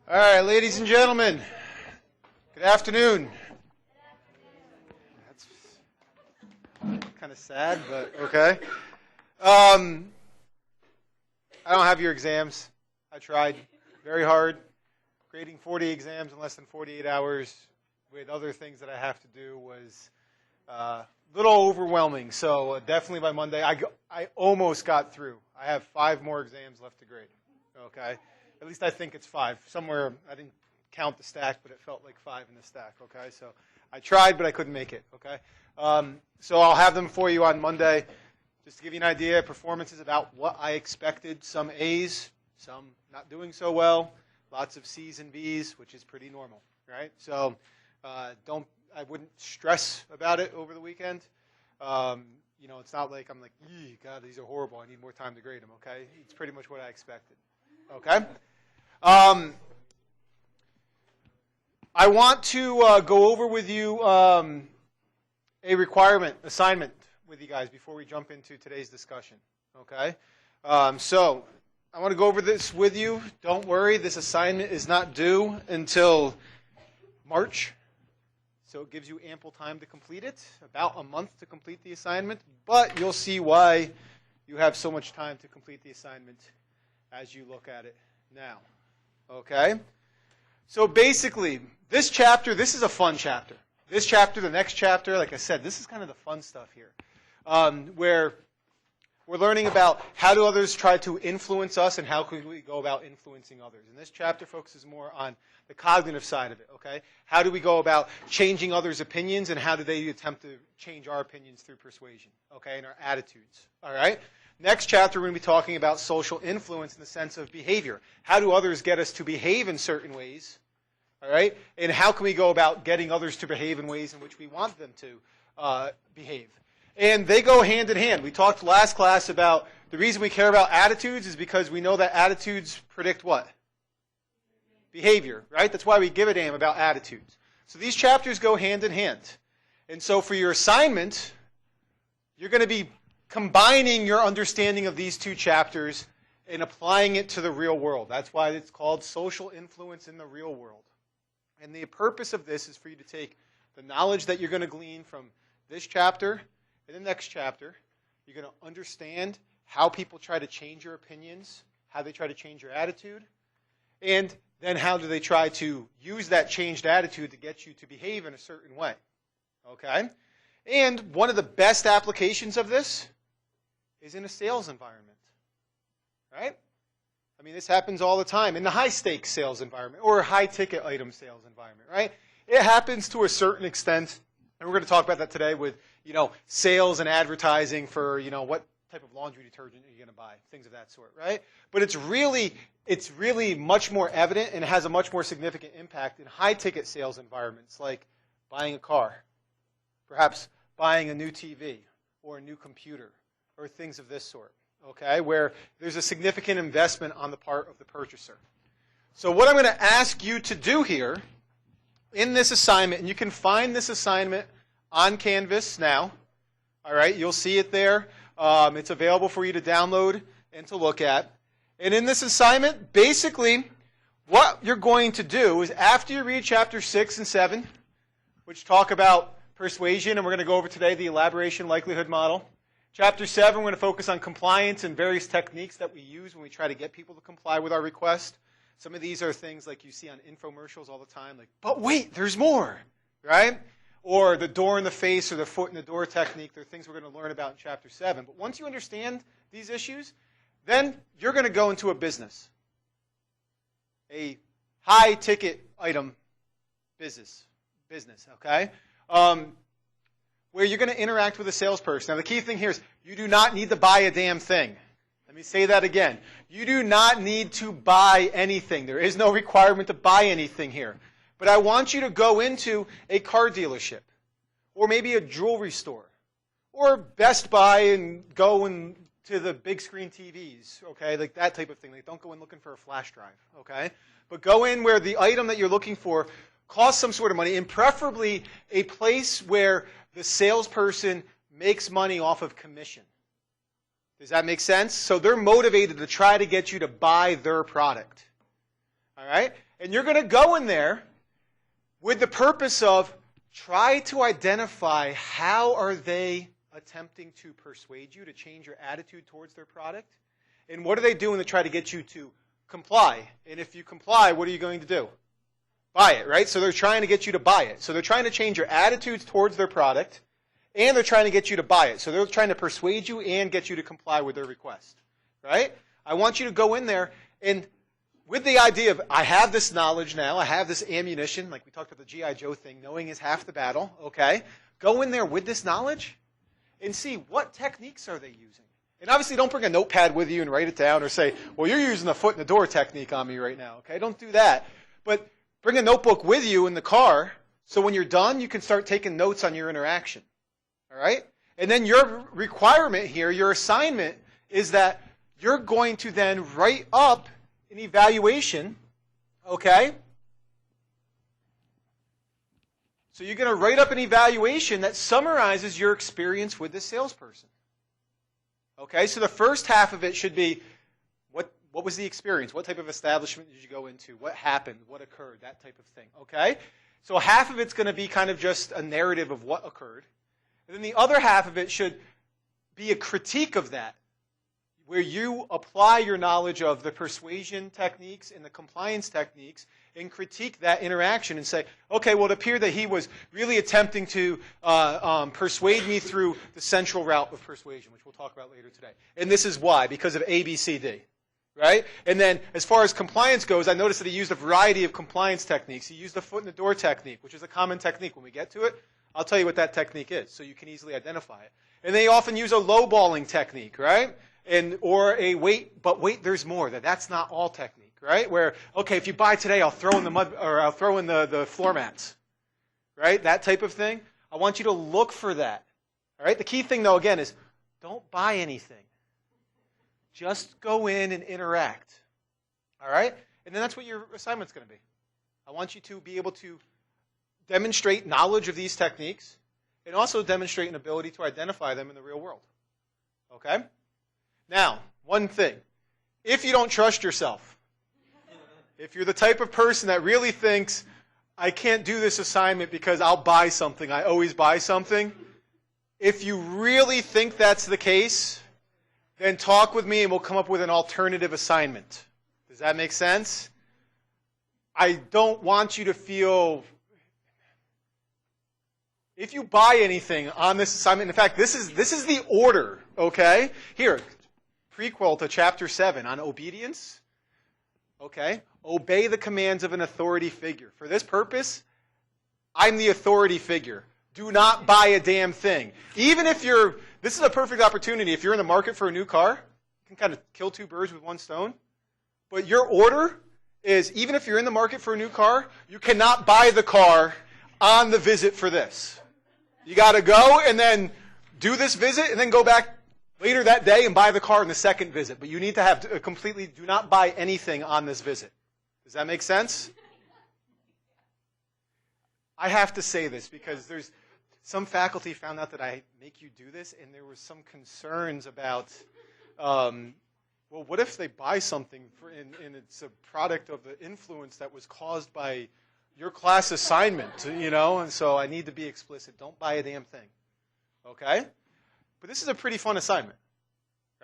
All right, ladies and gentlemen, good afternoon. That's kind of sad, but okay. I don't have your exams. I tried very hard. Grading 40 exams in less than 48 hours with other things that I have to do was a little overwhelming. So definitely by Monday, I almost got through. I have 5 more exams left to grade. Okay. At least I think it's 5. Somewhere, I didn't count the stack, but it felt like 5 in the stack, okay? So I tried, but I couldn't make it, okay? So I'll have them for you on Monday. Just to give you an idea, performance is about what I expected. Some A's, some not doing so well. Lots of C's and B's, which is pretty normal, right? So I wouldn't stress about it over the weekend. It's not like I'm like, God, these are horrible. I need more time to grade them, okay? It's pretty much what I expected. Okay? I want to go over with you a assignment with you guys before we jump into today's discussion. Okay? So I want to go over this with you. Don't worry, this assignment is not due until March. So it gives you ample time to complete it, about a month to complete the assignment. But you'll see why you have so much time to complete the assignment as you look at it now. Okay? So basically, this is a fun chapter. This chapter, the next chapter, like I said, this is kind of the fun stuff here. Where we're learning about how do others try to influence us and how can we go about influencing others. And this chapter focuses more on the cognitive side of it, okay? How do we go about changing others' opinions and how do they attempt to change our opinions through persuasion, okay, and our attitudes, all right? Next chapter, we're going to be talking about social influence in the sense of behavior. How do others get us to behave in certain ways, all right? And how can we go about getting others to behave in ways in which we want them to behave? And they go hand in hand. We talked last class about the reason we care about attitudes is because we know that attitudes predict what? Behavior, right? That's why we give a damn about attitudes. So these chapters go hand in hand. And so for your assignment, you're going to be combining your understanding of these 2 chapters and applying it to the real world. That's why it's called social influence in the real world. And the purpose of this is for you to take the knowledge that you're going to glean from this chapter and the next chapter. You're going to understand how people try to change your opinions, how they try to change your attitude, and then how do they try to use that changed attitude to get you to behave in a certain way. Okay? And one of the best applications of this is in a sales environment, right? I mean, this happens all the time in the high-stakes sales environment or high-ticket item sales environment, right? It happens to a certain extent, and we're going to talk about that today with, sales and advertising for, what type of laundry detergent are you going to buy, things of that sort, right? But it's really much more evident and it has a much more significant impact in high-ticket sales environments like buying a car, perhaps buying a new TV or a new computer, or things of this sort, okay, where there's a significant investment on the part of the purchaser. So what I'm going to ask you to do here in this assignment, and you can find this assignment on Canvas now, all right, you'll see it there. It's available for you to download and to look at. And in this assignment, basically, what you're going to do is after you read chapter 6 and 7, which talk about persuasion, and we're going to go over today the elaboration likelihood model. Chapter 7, we're going to focus on compliance and various techniques that we use when we try to get people to comply with our request. Some of these are things like you see on infomercials all the time, like, but wait, there's more, right? Or the door in the face or the foot in the door technique. They're things we're going to learn about in chapter 7. But once you understand these issues, then you're going to go into a business, a high-ticket item business, okay? Where you're going to interact with a salesperson. Now, the key thing here is you do not need to buy a damn thing. Let me say that again. You do not need to buy anything. There is no requirement to buy anything here. But I want you to go into a car dealership or maybe a jewelry store or Best Buy and go to the big screen TVs, okay, like that type of thing. Like, don't go in looking for a flash drive, okay? But go in where the item that you're looking for costs some sort of money, and preferably a place where the salesperson makes money off of commission. Does that make sense? So they're motivated to try to get you to buy their product. All right? And you're going to go in there with the purpose of try to identify how are they attempting to persuade you to change your attitude towards their product, and what are they doing to try to get you to comply. And if you comply, what are you going to do? Buy it, right? So they're trying to get you to buy it. So they're trying to change your attitudes towards their product, and they're trying to get you to buy it. So they're trying to persuade you and get you to comply with their request, right? I want you to go in there and with the idea of, I have this knowledge now, I have this ammunition, like we talked about the G.I. Joe thing, knowing is half the battle, okay? Go in there with this knowledge and see what techniques are they using. And obviously don't bring a notepad with you and write it down or say, well, you're using the foot in the door technique on me right now, okay? Don't do that. But bring a notebook with you in the car so when you're done, you can start taking notes on your interaction, all right? And then your requirement here, your assignment, is that you're going to then write up an evaluation, okay? So you're going to write up an evaluation that summarizes your experience with this salesperson. Okay, so the first half of it should be, what was the experience? What type of establishment did you go into? What happened? What occurred? That type of thing, okay? So half of it's going to be kind of just a narrative of what occurred. And then the other half of it should be a critique of that, where you apply your knowledge of the persuasion techniques and the compliance techniques and critique that interaction and say, okay, well, it appeared that he was really attempting to persuade me through the central route of persuasion, which we'll talk about later today. And this is why, because of A, B, C, D. Right? And then as far as compliance goes, I noticed that he used a variety of compliance techniques. He used the foot in the door technique, which is a common technique. When we get to it, I'll tell you what that technique is so you can easily identify it. And they often use a lowballing technique, right? Or a wait, but wait, there's more. That's not all technique, right? Where, okay, if you buy today, I'll throw in the mud, or I'll throw in the floor mats, right? That type of thing. I want you to look for that. All right. The key thing, though, again, is don't buy anything. Just go in and interact. All right. And then that's what your assignment's going to be. I want you to be able to demonstrate knowledge of these techniques and also demonstrate an ability to identify them in the real world. Okay. Now, one thing. If you don't trust yourself, if you're the type of person that really thinks, I can't do this assignment because I'll buy something, I always buy something, if you really think that's the case, then talk with me and we'll come up with an alternative assignment. Does that make sense? I don't want you to feel, if you buy anything on this assignment, in fact, this is the order, okay? Here. Prequel to chapter 7 on obedience. Okay? Obey the commands of an authority figure. For this purpose, I'm the authority figure. Do not buy a damn thing. Even if this is a perfect opportunity. If you're in the market for a new car, you can kind of kill two birds with one stone. But your order is, even if you're in the market for a new car, you cannot buy the car on the visit for this. You got to go and then do this visit and then go back later that day and buy the car in the second visit. But you need to have do not buy anything on this visit. Does that make sense? I have to say this because there's some faculty found out that I make you do this, and there was some concerns about, well, what if they buy something and it's a product of the influence that was caused by your class assignment, And so I need to be explicit. Don't buy a damn thing. Okay? But this is a pretty fun assignment,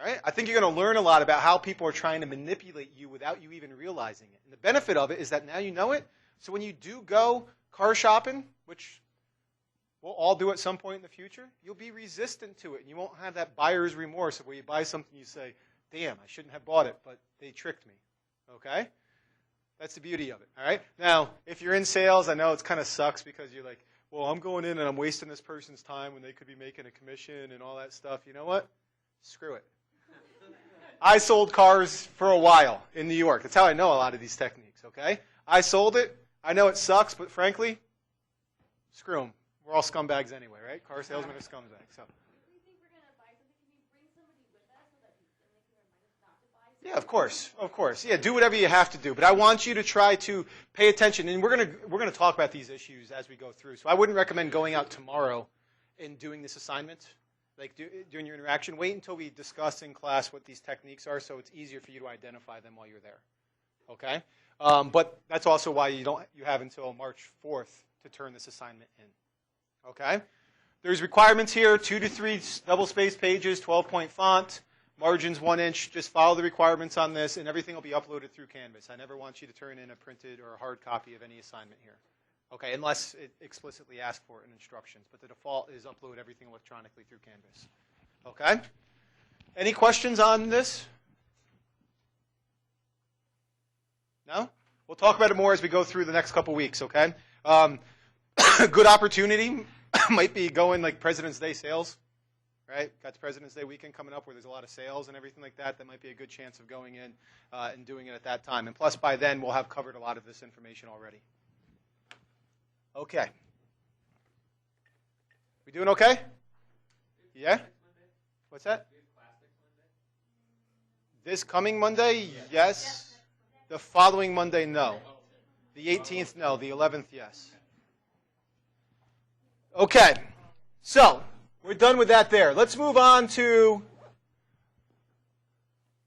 right? I think you're going to learn a lot about how people are trying to manipulate you without you even realizing it. And the benefit of it is that now you know it. So when you do go car shopping, which we'll all do at some point in the future, you'll be resistant to it. And you won't have that buyer's remorse of where you buy something you say, damn, I shouldn't have bought it, but they tricked me. Okay? That's the beauty of it. All right? Now, if you're in sales, I know it kind of sucks because you're like, well, I'm going in and I'm wasting this person's time when they could be making a commission and all that stuff. You know what? Screw it. I sold cars for a while in New York. That's how I know a lot of these techniques, okay? I sold it. I know it sucks, but frankly, screw them. We're all scumbags anyway, right? Car salesmen are scumbags. So. Yeah, of course. Yeah, do whatever you have to do. But I want you to try to pay attention. And we're gonna talk about these issues as we go through. So I wouldn't recommend going out tomorrow and doing this assignment, like during your interaction. Wait until we discuss in class what these techniques are so it's easier for you to identify them while you're there. Okay? But that's also why you have until March 4th to turn this assignment in. Okay? There's requirements here, 2 to 3 double-spaced pages, 12-point font, margins 1 inch. Just follow the requirements on this, and everything will be uploaded through Canvas. I never want you to turn in a printed or a hard copy of any assignment here. Okay, unless it explicitly asks for it in instructions. But the default is upload everything electronically through Canvas. Okay? Any questions on this? No? We'll talk about it more as we go through the next couple weeks, okay? Good opportunity might be going like President's Day sales, right? Got President's Day weekend coming up where there's a lot of sales and everything like that. That might be a good chance of going in and doing it at that time. And plus, by then, we'll have covered a lot of this information already. Okay. We doing okay? Yeah? What's that? This coming Monday? Yes. The following Monday, no. The 18th, no. The 11th, yes. Okay. So, we're done with that there. Let's move on to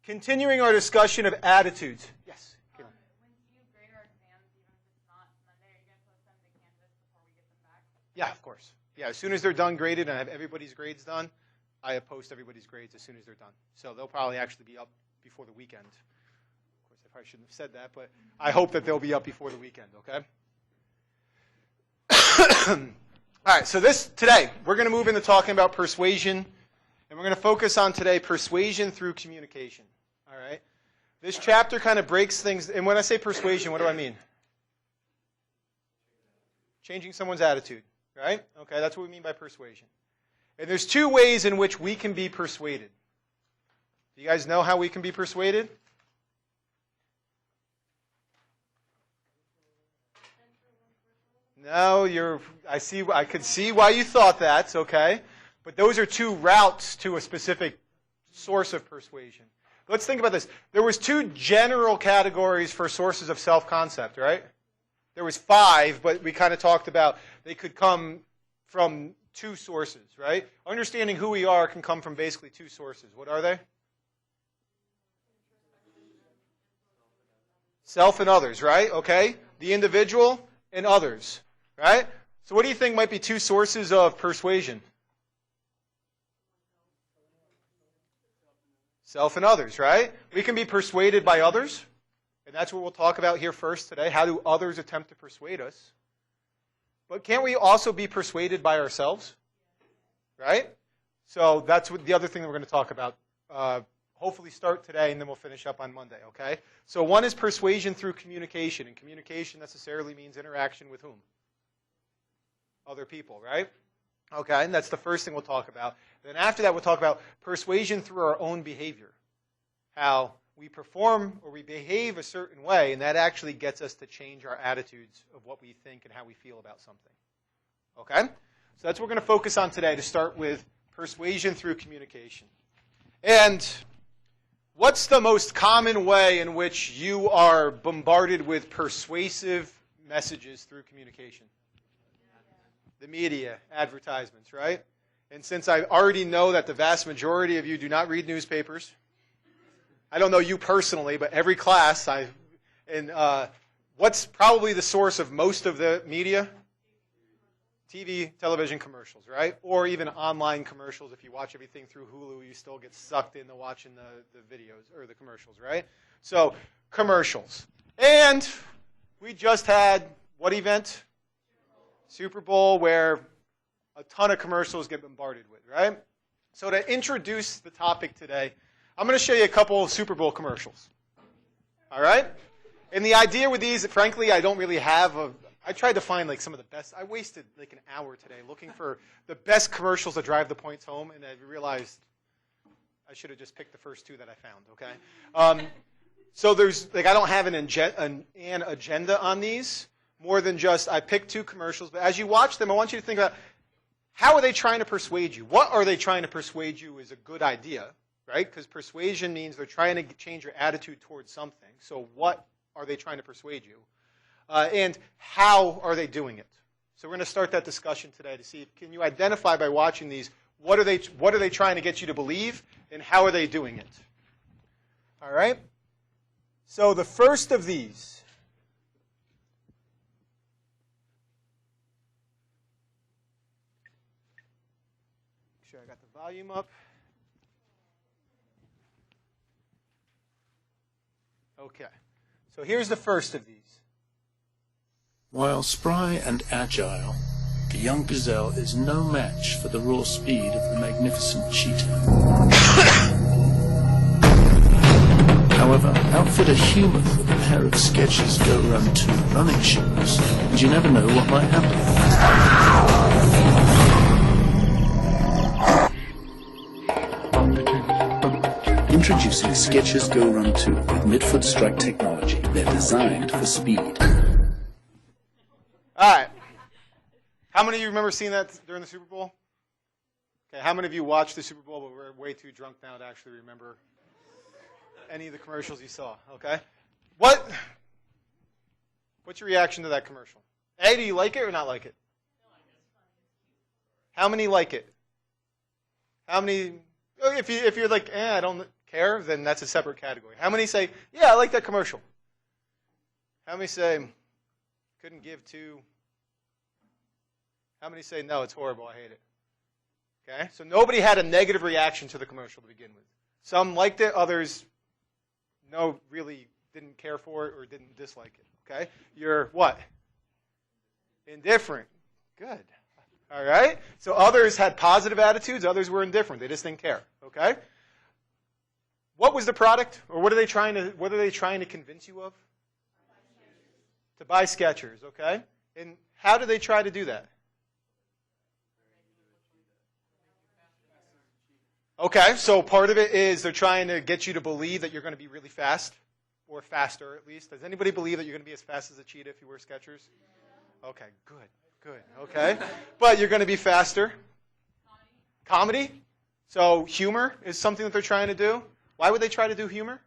continuing our discussion of attitudes. Yes. When you grade our exams, even if it's not Monday, are you going to post them to Canvas before we get them back? Yeah, of course. Yeah, as soon as they're done graded and I have everybody's grades done, I post everybody's grades as soon as they're done. So they'll probably actually be up before the weekend. Of course, I probably shouldn't have said that, but I hope that they'll be up before the weekend, okay? All right, so today, we're going to move into talking about persuasion, and we're going to focus on today persuasion through communication, all right? This chapter kind of breaks things, and when I say persuasion, what do I mean? Changing someone's attitude, right? Okay, that's what we mean by persuasion. And there's 2 ways in which we can be persuaded. Do you guys know how we can be persuaded? No, I could see why you thought that, okay? But those are 2 routes to a specific source of persuasion. Let's think about this. There was 2 general categories for sources of self-concept, right? There was 5, but we kind of talked about they could come from 2 sources, right? Understanding who we are can come from basically 2 sources. What are they? Self and others, right? Okay? The individual and others, right? So what do you think might be 2 sources of persuasion? Self and others, right? We can be persuaded by others, and that's what we'll talk about here first today. How do others attempt to persuade us? But can't we also be persuaded by ourselves? Right? So that's what the other thing that we're going to talk about. Hopefully start today, and then we'll finish up on Monday, okay? So one is persuasion through communication, and communication necessarily means interaction with whom? Other people, right? Okay, and that's the first thing we'll talk about. Then after that, we'll talk about persuasion through our own behavior. How we perform or we behave a certain way, and that actually gets us to change our attitudes of what we think and how we feel about something. Okay? So that's what we're going to focus on today to start with persuasion through communication. And what's the most common way in which you are bombarded with persuasive messages through communication? The media, advertisements, right? And since I already know that the vast majority of you do not read newspapers, I don't know you personally, but every class, what's probably the source of most of the media? TV, television commercials, right? Or even online commercials. If you watch everything through Hulu, you still get sucked into watching the videos or the commercials, right? So, commercials. And we just had what event? Super Bowl, where a ton of commercials get bombarded with, right? So to introduce the topic today, I'm going to show you a couple of Super Bowl commercials. All right? And the idea with these, frankly, I don't really have I tried to find like some of the best. I wasted like an hour today looking for the best commercials to drive the points home, and I realized I should have just picked the first 2 that I found, okay? So there's, like, I don't have an agenda on these, more than just I picked 2 commercials. But as you watch them, I want you to think about, how are they trying to persuade you? What are they trying to persuade you is a good idea, right? Because persuasion means they're trying to change your attitude towards something. So what are they trying to persuade you? And how are they doing it? So we're going to start that discussion today to see, can you identify by watching these, what are they trying to get you to believe, and how are they doing it? All right? So the first of these Make sure I got the volume up. Okay. So here's the first of these. While spry and agile, the young gazelle is no match for the raw speed of the magnificent cheetah. However, outfit a human with a pair of Skechers Go Run 2 running shoes, and you never know what might happen. Introducing Skechers Go Run 2 with midfoot strike technology. They're designed for speed. All right. How many of you remember seeing that during the Super Bowl? Okay. How many of you watched the Super Bowl but were way too drunk now to actually remember any of the commercials you saw? Okay. What's your reaction to that commercial? A, do you like it or not like it? How many like it? How many? If you're like, I don't care, then that's a separate category. How many say, yeah, I like that commercial? How many say, couldn't give two? How many say, no, it's horrible, I hate it? Okay, so nobody had a negative reaction to the commercial to begin with. Some liked it, others, no, really didn't care for it or didn't dislike it. Okay, you're what? Indifferent. Good. All right? So others had positive attitudes, others were indifferent. They just didn't care. Okay? What was the product? Or what are they trying to convince you of? To buy Skechers, okay? And how do they try to do that? Okay, so part of it is they're trying to get you to believe that you're going to be really fast, or faster at least. Does anybody believe that you're going to be as fast as a cheetah if you wear Skechers? Okay, good, okay. But you're going to be faster. Comedy? So humor is something that they're trying to do. Why would they try to do humor?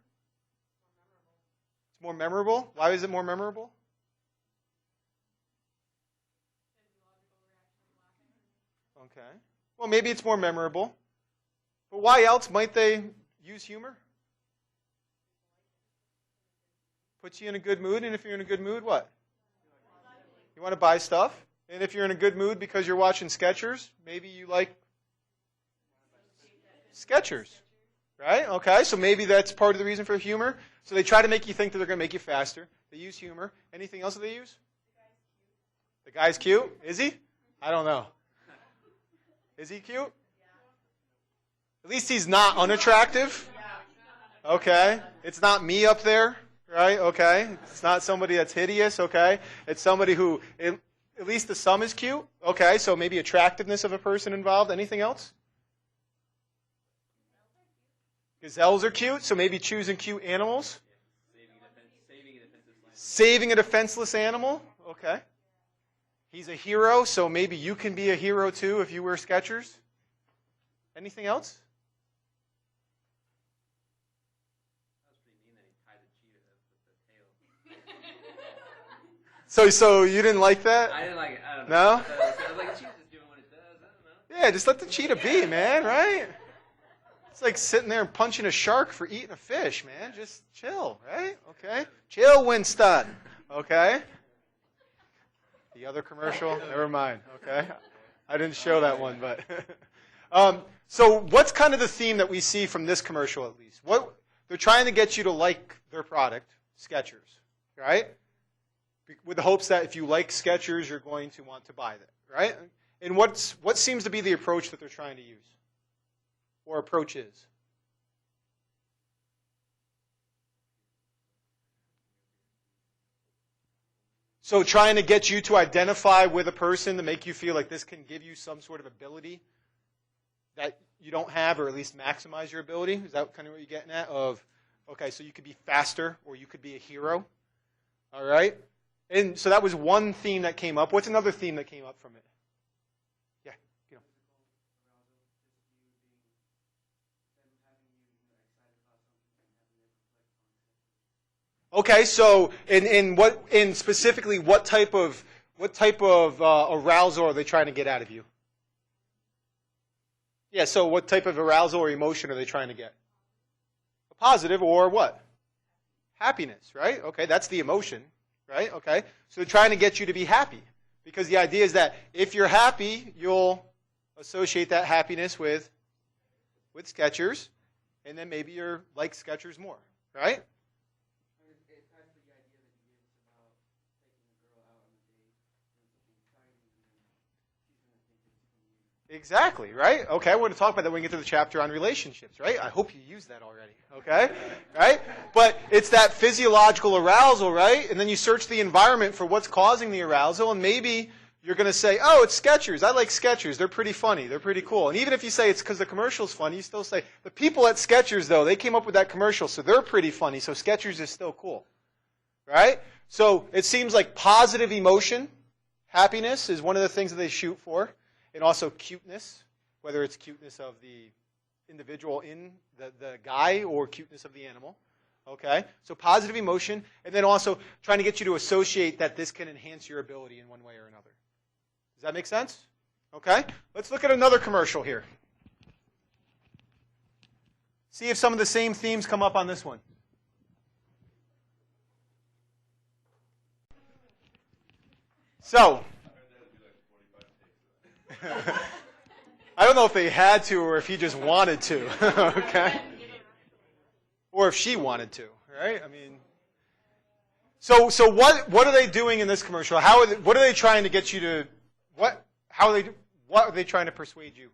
It's more memorable. Why is it more memorable? Okay. Well, maybe it's more memorable. But why else might they use humor? Puts you in a good mood, and if you're in a good mood, what? You want to buy stuff. And if you're in a good mood because you're watching Skechers, maybe you like Skechers. Right? Okay, so maybe that's part of the reason for humor. So they try to make you think that they're going to make you faster. They use humor. Anything else that they use? The guy's cute. Is he? I don't know. Is he cute? At least he's not unattractive. Okay. It's not me up there. Right? Okay. It's not somebody that's hideous. Okay. It's somebody who, at least the sum is cute. Okay. So maybe attractiveness of a person involved. Anything else? Gazelles are cute, so maybe choosing cute animals. Saving a defenseless animal. Okay. He's a hero, so maybe you can be a hero too if you wear Skechers. Anything else? So you didn't like that? I didn't like it. I don't know. No? I was like, the cheetah's doing what it does. I don't know. Yeah, just let the cheetah be, man, right? It's like sitting there and punching a shark for eating a fish, man. Just chill, right? Okay? Chill, Winston. Okay? The other commercial? Never mind. Okay? I didn't show that one, but... so what's kind of the theme that we see from this commercial, at least? They're trying to get you to like their product, Skechers, right? With the hopes that if you like Skechers, you're going to want to buy them, right? And what seems to be the approach that they're trying to use? Or approach is? So trying to get you to identify with a person to make you feel like this can give you some sort of ability that you don't have, or at least maximize your ability. Is that kind of what you're getting at? Okay, so you could be faster, or you could be a hero. All right? And so that was one theme that came up. What's another theme that came up from it? Yeah. Okay, so in specifically what type of arousal are they trying to get out of you? Yeah, so what type of arousal or emotion are they trying to get? A positive or what? Happiness, right? Okay, that's the emotion, right? Okay, so they're trying to get you to be happy. Because the idea is that if you're happy, you'll associate that happiness with Skechers, and then maybe you're like Skechers more, right? Exactly, right? Okay, we're going to talk about that when we get to the chapter on relationships, right? I hope you used that already, okay? Right? But it's that physiological arousal, right? And then you search the environment for what's causing the arousal, and maybe you're going to say, oh, it's Skechers. I like Skechers. They're pretty funny. They're pretty cool. And even if you say it's because the commercial's funny, you still say, the people at Skechers, though, they came up with that commercial, so they're pretty funny, so Skechers is still cool, right? So it seems like positive emotion, happiness, is one of the things that they shoot for. And also cuteness, whether it's cuteness of the individual in the guy or cuteness of the animal. Okay? So positive emotion, and then also trying to get you to associate that this can enhance your ability in one way or another. Does that make sense? Okay? Let's look at another commercial here. See if some of the same themes come up on this one. So, I don't know if they had to or if he just wanted to, okay? Or if she wanted to, right? I mean, so what are they doing in this commercial? What are they trying to get you to, what are they trying to persuade you?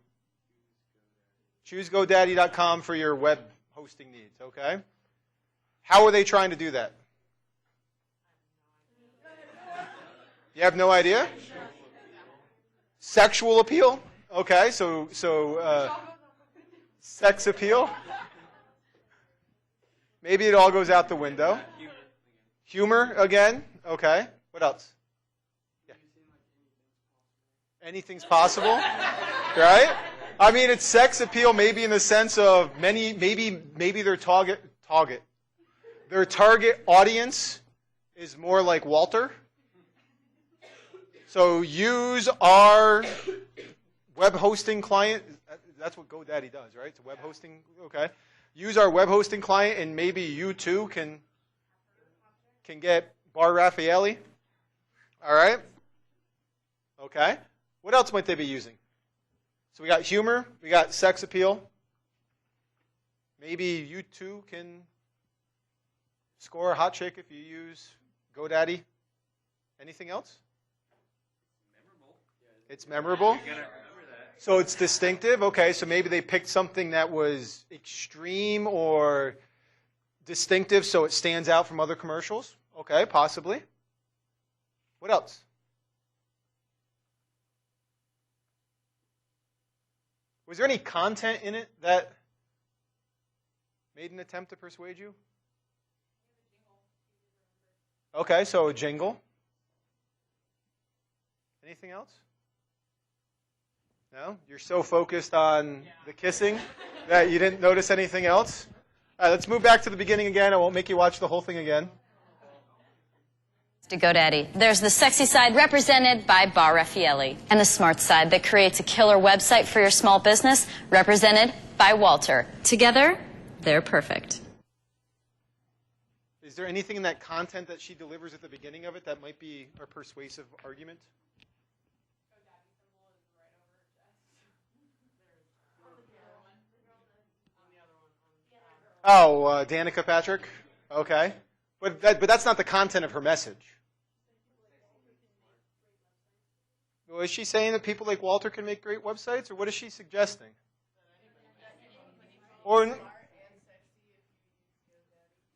ChooseGoDaddy.com for your web hosting needs, okay? How are they trying to do that? You have no idea? Sexual appeal? Okay, so sex appeal? Maybe it all goes out the window. Humor again? Okay. What else? Yeah. Anything's possible, right? I mean, it's sex appeal maybe in the sense of maybe their target audience is more like Walter. So use our web hosting client. That's what GoDaddy does, right? It's a web hosting. Okay. Use our web hosting client, and maybe you too can get Bar Raffaelli. All right. Okay. What else might they be using? So we got humor. We got sex appeal. Maybe you too can score a hot chick if you use GoDaddy. Anything else? It's memorable. So it's distinctive. Okay, so maybe they picked something that was extreme or distinctive so it stands out from other commercials. Okay, possibly. What else? Was there any content in it that made an attempt to persuade you? Okay, so a jingle. Anything else? No? You're so focused on the kissing that you didn't notice anything else? All right, let's move back to the beginning again. I won't make you watch the whole thing again. To GoDaddy. There's the sexy side represented by Bar Raffaelli, and the smart side that creates a killer website for your small business represented by Walter. Together, they're perfect. Is there anything in that content that she delivers at the beginning of it that might be a persuasive argument? Oh, Danica Patrick? Okay. But that's not the content of her message. Well, is she saying that people like Walter can make great websites, or what is she suggesting?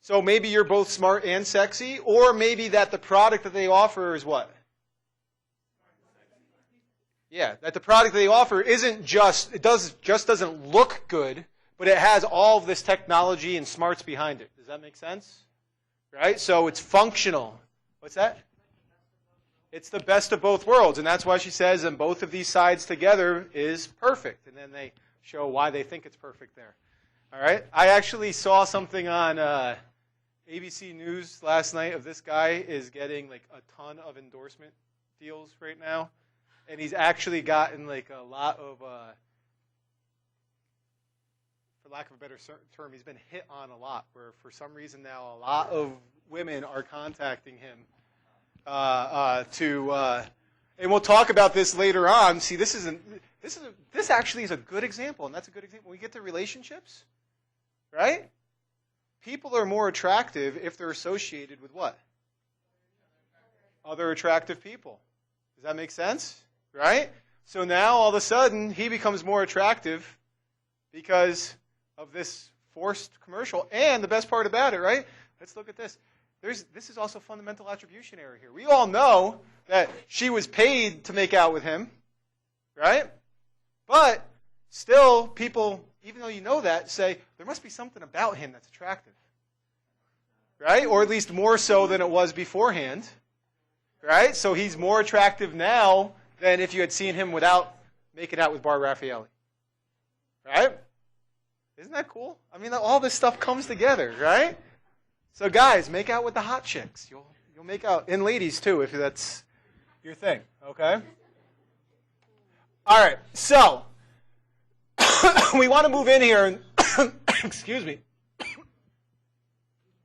So maybe you're both smart and sexy, or maybe that the product that they offer is what? Yeah, that the product that they offer isn't just doesn't look good, but it has all of this technology and smarts behind it. Does that make sense? Right? So it's functional. What's that? It's the best of both worlds, and that's why she says, and both of these sides together is perfect. And then they show why they think it's perfect there. All right? I actually saw something on ABC News last night of this guy is getting like a ton of endorsement deals right now. And he's actually gotten like a lot of, for lack of a better term, he's been hit on a lot, where for some reason now a lot of women are contacting him and we'll talk about this later on. See, this isn't, This actually is a good example, and that's a good example. When we get to relationships, right? People are more attractive if they're associated with what? Other attractive people. Does that make sense? Right? So now all of a sudden he becomes more attractive because of this forced commercial. And the best part about it, right? Let's look at this. This is also fundamental attribution error here. We all know that she was paid to make out with him, right? But still, people, even though you know that, say, there must be something about him that's attractive, right? Or at least more so than it was beforehand, right? So he's more attractive now than if you had seen him without making out with Bar Raffaelli, right? Isn't that cool? I mean, all this stuff comes together, right? So guys, make out with the hot chicks. You'll make out, and ladies too, if that's your thing, okay? All right, so we want to move in here and excuse me.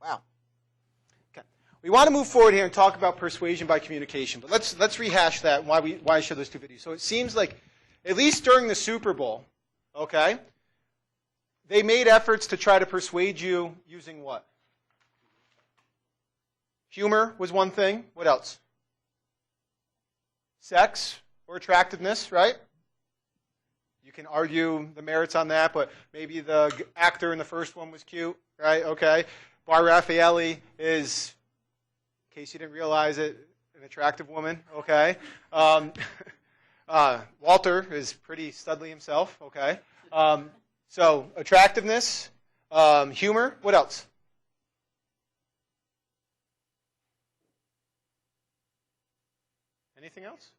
Wow. Okay. We want to move forward here and talk about persuasion by communication, but let's rehash that and why I showed those two videos. So it seems like, at least during the Super Bowl, okay, they made efforts to try to persuade you using what? Humor was one thing. What else? Sex or attractiveness, right? You can argue the merits on that, but maybe the actor in the first one was cute, right? Okay. Bar Raffaelli is, in case you didn't realize it, an attractive woman, okay? Walter is pretty studly himself, okay? So attractiveness, humor, what else? Anything else?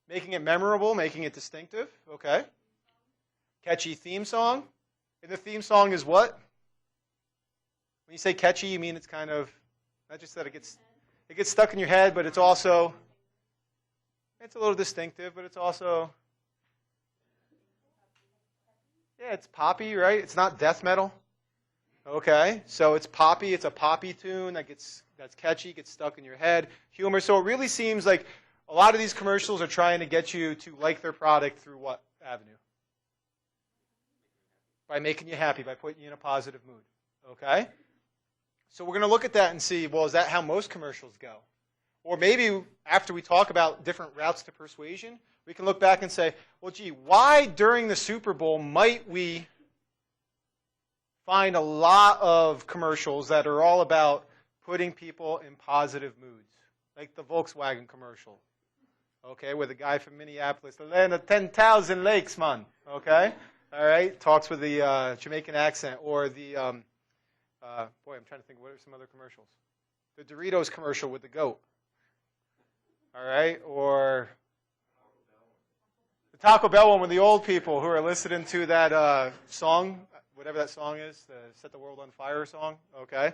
Making it memorable, making it distinctive, okay? Catchy theme song. And the theme song is what? When you say catchy, you mean it's kind of, not just that it gets stuck in your head, but it's also, it's a little distinctive, but it's also, yeah, it's poppy, right? It's not death metal. Okay, so it's poppy. It's a poppy tune that's catchy, gets stuck in your head. Humor. So it really seems like a lot of these commercials are trying to get you to like their product through what avenue? By making you happy, by putting you in a positive mood. Okay? So we're going to look at that and see, well, is that how most commercials go? Or maybe after we talk about different routes to persuasion, we can look back and say, well, gee, why during the Super Bowl might we find a lot of commercials that are all about putting people in positive moods, like the Volkswagen commercial, okay, with a guy from Minneapolis, the land of 10,000 lakes, man, okay, all right, talks with the Jamaican accent, or the, boy, I'm trying to think, what are some other commercials? The Doritos commercial with the goat, all right, or the Taco Bell one with the old people who are listening to that song, whatever that song is, the Set the World on Fire song, okay,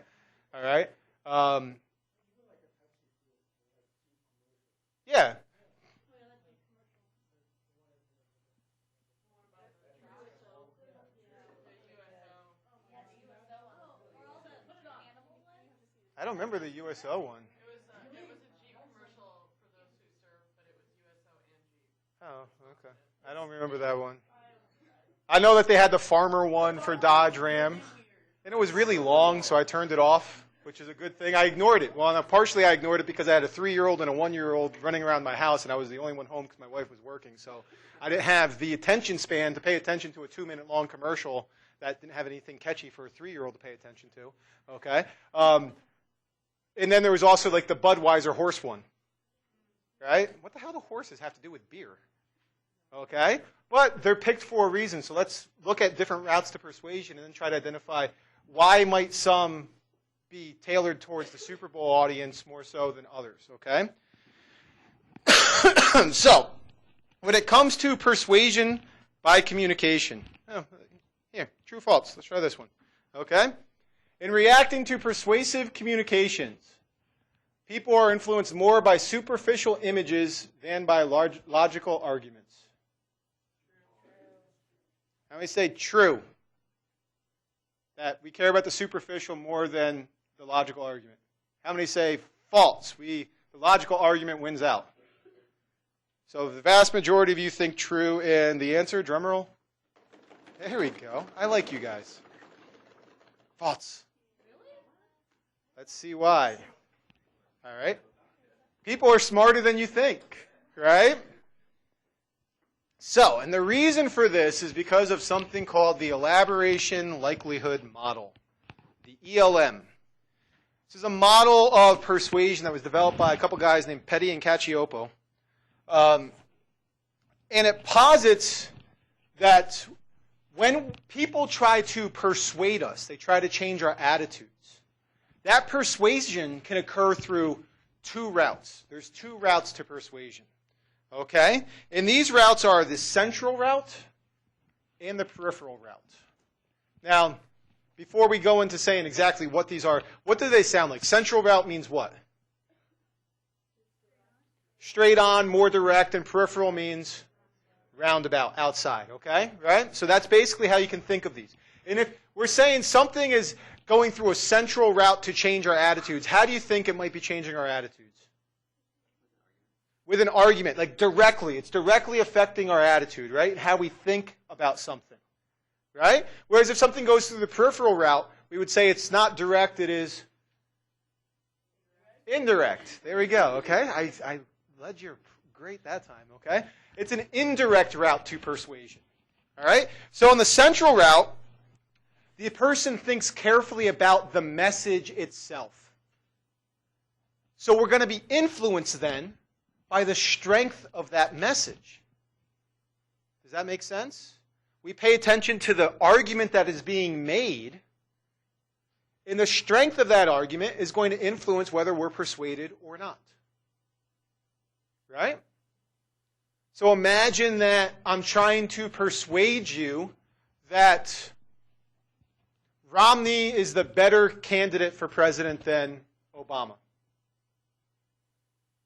all right. Yeah. I don't remember the USO one. It was a Jeep commercial for those who serve, but it was USO and Jeep. Oh, okay. I don't remember that one. I know that they had the farmer one for Dodge Ram, and it was really long, so I turned it off, which is a good thing. I ignored it. Well, partially I ignored it because I had a 3-year-old and a 1-year-old running around my house, and I was the only one home because my wife was working. So I didn't have the attention span to pay attention to a 2-minute-long commercial that didn't have anything catchy for a 3-year-old to pay attention to. Okay? And then there was also like the Budweiser horse one. Right? What the hell do horses have to do with beer? Okay? But they're picked for a reason. So let's look at different routes to persuasion and then try to identify why might some be tailored towards the Super Bowl audience more so than others. Okay? So, when it comes to persuasion by communication. Here, true or false. Let's try this one. Okay? In reacting to persuasive communications, people are influenced more by superficial images than by logical arguments. How many say true? That we care about the superficial more than the logical argument. How many say false? The logical argument wins out. So the vast majority of you think true, and the answer, drum roll. There we go. I like you guys. False. Let's see why. All right. People are smarter than you think, right? So, and the reason for this is because of something called the Elaboration Likelihood Model, the ELM. This is a model of persuasion that was developed by a couple guys named Petty and Cacioppo. And it posits that when people try to persuade us, they try to change our attitudes, that persuasion can occur through two routes. There's two routes to persuasion. Okay? And these routes are the central route and the peripheral route. Now, before we go into saying exactly what these are, what do they sound like? Central route means what? Straight on, more direct, and peripheral means roundabout, outside, okay? Right? So that's basically how you can think of these. And if we're saying something is going through a central route to change our attitudes, how do you think it might be changing our attitudes? With an argument, like directly. It's directly affecting our attitude, right? How we think about something, right? Whereas if something goes through the peripheral route, we would say it's not direct, it is indirect. There we go, okay? I led you great that time, okay? It's an indirect route to persuasion, all right? So on the central route, the person thinks carefully about the message itself. So we're going to be influenced then by the strength of that message. Does that make sense? We pay attention to the argument that is being made, and the strength of that argument is going to influence whether we're persuaded or not. Right? So imagine that I'm trying to persuade you that Romney is the better candidate for president than Obama.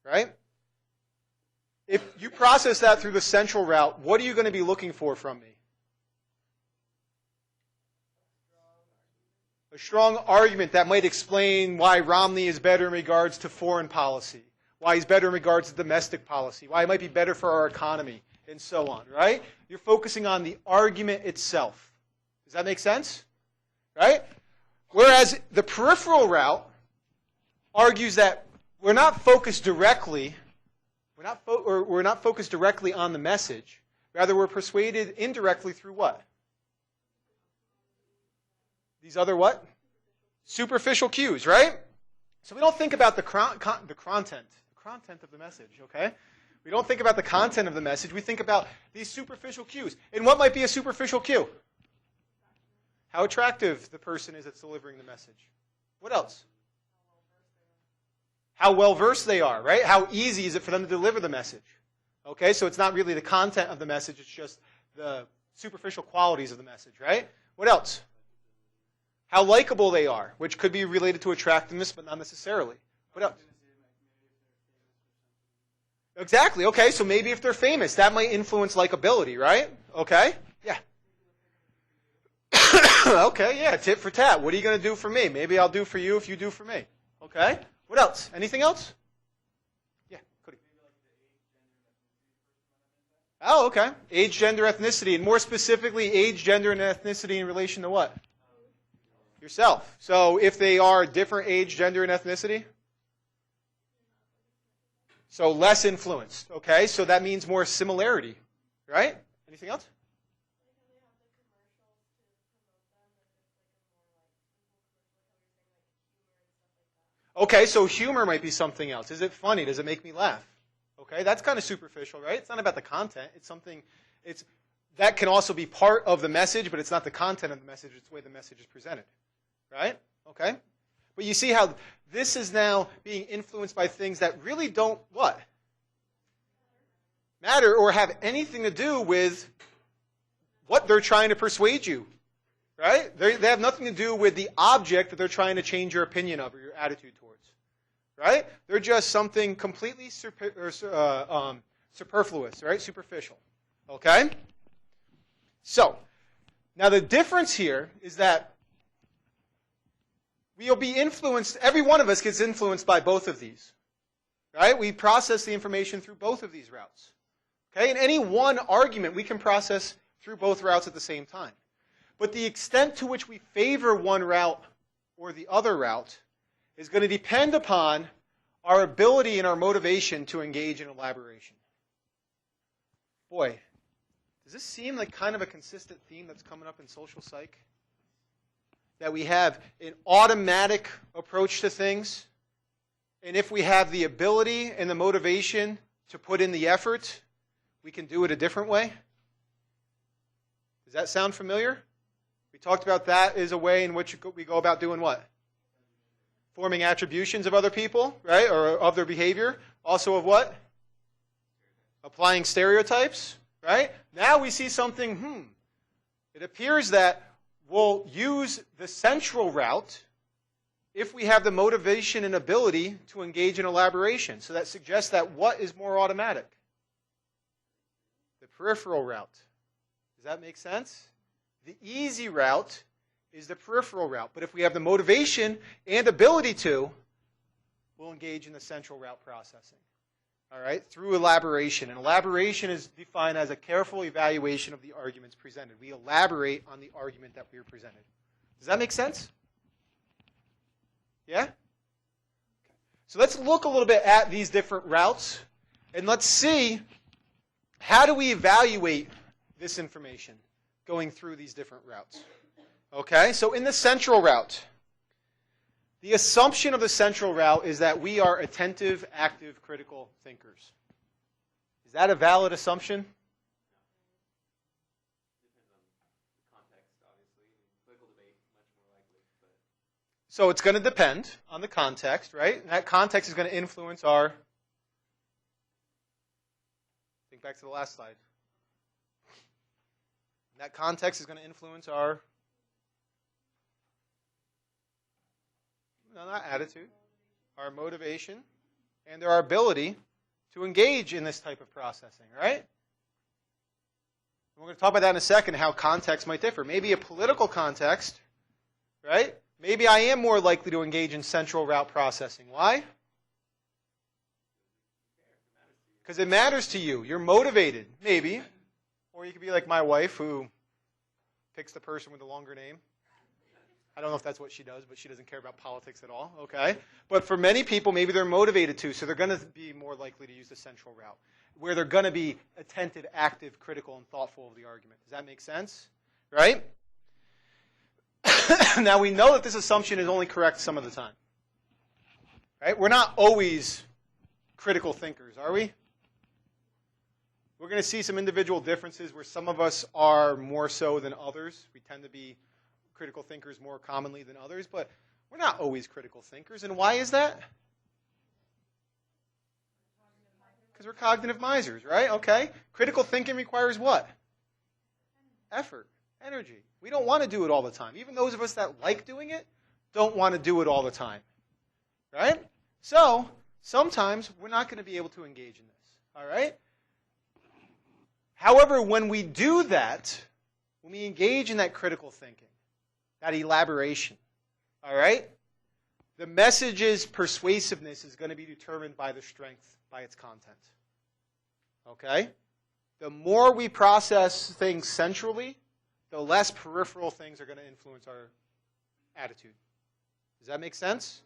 Right? If you process that through the central route, what are you going to be looking for from me? A strong argument that might explain why Romney is better in regards to foreign policy, why he's better in regards to domestic policy, why he might be better for our economy, and so on, right? You're focusing on the argument itself. Does that make sense? Right? Whereas the peripheral route argues that we're not focused directly, we're not focused directly on the message. Rather, we're persuaded indirectly through what? These other what? Superficial cues, right? So we don't think about the content of the message, okay? We don't think about the content of the message. We think about these superficial cues. And what might be a superficial cue? How attractive the person is that's delivering the message. What else? How well-versed they are, right? How easy is it for them to deliver the message? Okay, so it's not really the content of the message, it's just the superficial qualities of the message, right? What else? How likable they are, which could be related to attractiveness, but not necessarily. What else? Exactly, okay, so maybe if they're famous, that might influence likability, right? Okay, yeah. Okay, yeah, tit for tat. What are you going to do for me? Maybe I'll do for you if you do for me. Okay, what else? Anything else? Yeah, Cody. Oh, okay. Age, gender, ethnicity, and more specifically, age, gender, and ethnicity in relation to what? Yourself. So if they are different age, gender, and ethnicity? So less influenced. Okay, so that means more similarity, right? Anything else? Okay, so humor might be something else. Is it funny? Does it make me laugh? Okay, that's kind of superficial, right? It's not about the content. It's something, that can also be part of the message, but it's not the content of the message. It's the way the message is presented, right? Okay? But you see how this is now being influenced by things that really don't, what? Matter or have anything to do with what they're trying to persuade you, right? They have nothing to do with the object that they're trying to change your opinion of or your attitude towards, right? They're just something completely superfluous, right? Superficial, okay? So, now the difference here is that we'll be influenced, every one of us gets influenced by both of these, right? We process the information through both of these routes, Okay? In any one argument, we can process through both routes at the same time. But the extent to which we favor one route or the other route is going to depend upon our ability and our motivation to engage in elaboration. Boy, does this seem like kind of a consistent theme that's coming up in social psych? That we have an automatic approach to things, and if we have the ability and the motivation to put in the effort, we can do it a different way? Does that sound familiar? We talked about that as a way in which we go about doing what? Forming attributions of other people, right? Or of their behavior. Also of what? Applying stereotypes, right? Now we see something, it appears that we'll use the central route if we have the motivation and ability to engage in elaboration. So that suggests that what is more automatic? The peripheral route. Does that make sense? The easy route is the peripheral route. But if we have the motivation and ability to, we'll engage in the central route processing. All right, through elaboration. And elaboration is defined as a careful evaluation of the arguments presented. We elaborate on the argument that we are presented. Does that make sense? Yeah? So let's look a little bit at these different routes, and let's see how do we evaluate this information going through these different routes. Okay, so in the central route, the assumption of the central route is that we are attentive, active, critical thinkers. Is that a valid assumption? So it's going to depend on the context, right? And that context is going to influence our... Think back to the last slide. And that context is going to influence our... No, not attitude. Our motivation and our ability to engage in this type of processing, right? And we're going to talk about that in a second, how context might differ. Maybe a political context, right? Maybe I am more likely to engage in central route processing. Why? Because it matters to you. You're motivated, maybe. Or you could be like my wife, who picks the person with the longer name. I don't know if that's what she does, but she doesn't care about politics at all, okay? But for many people, maybe they're motivated to, so they're going to be more likely to use the central route, where they're going to be attentive, active, critical, and thoughtful of the argument. Does that make sense? Right? Now, we know that this assumption is only correct some of the time. Right? We're not always critical thinkers, are we? We're going to see some individual differences where some of us are more so than others. We tend to be critical thinkers more commonly than others, but we're not always critical thinkers. And why is that? Because we're cognitive misers, right? Okay. Critical thinking requires what? Effort, energy. We don't want to do it all the time. Even those of us that like doing it don't want to do it all the time, right? So sometimes we're not going to be able to engage in this, all right? However, when we do that, when we engage in that critical thinking, that elaboration, all right? The message's persuasiveness is going to be determined by the strength, by its content. Okay? The more we process things centrally, the less peripheral things are going to influence our attitude. Does that make sense?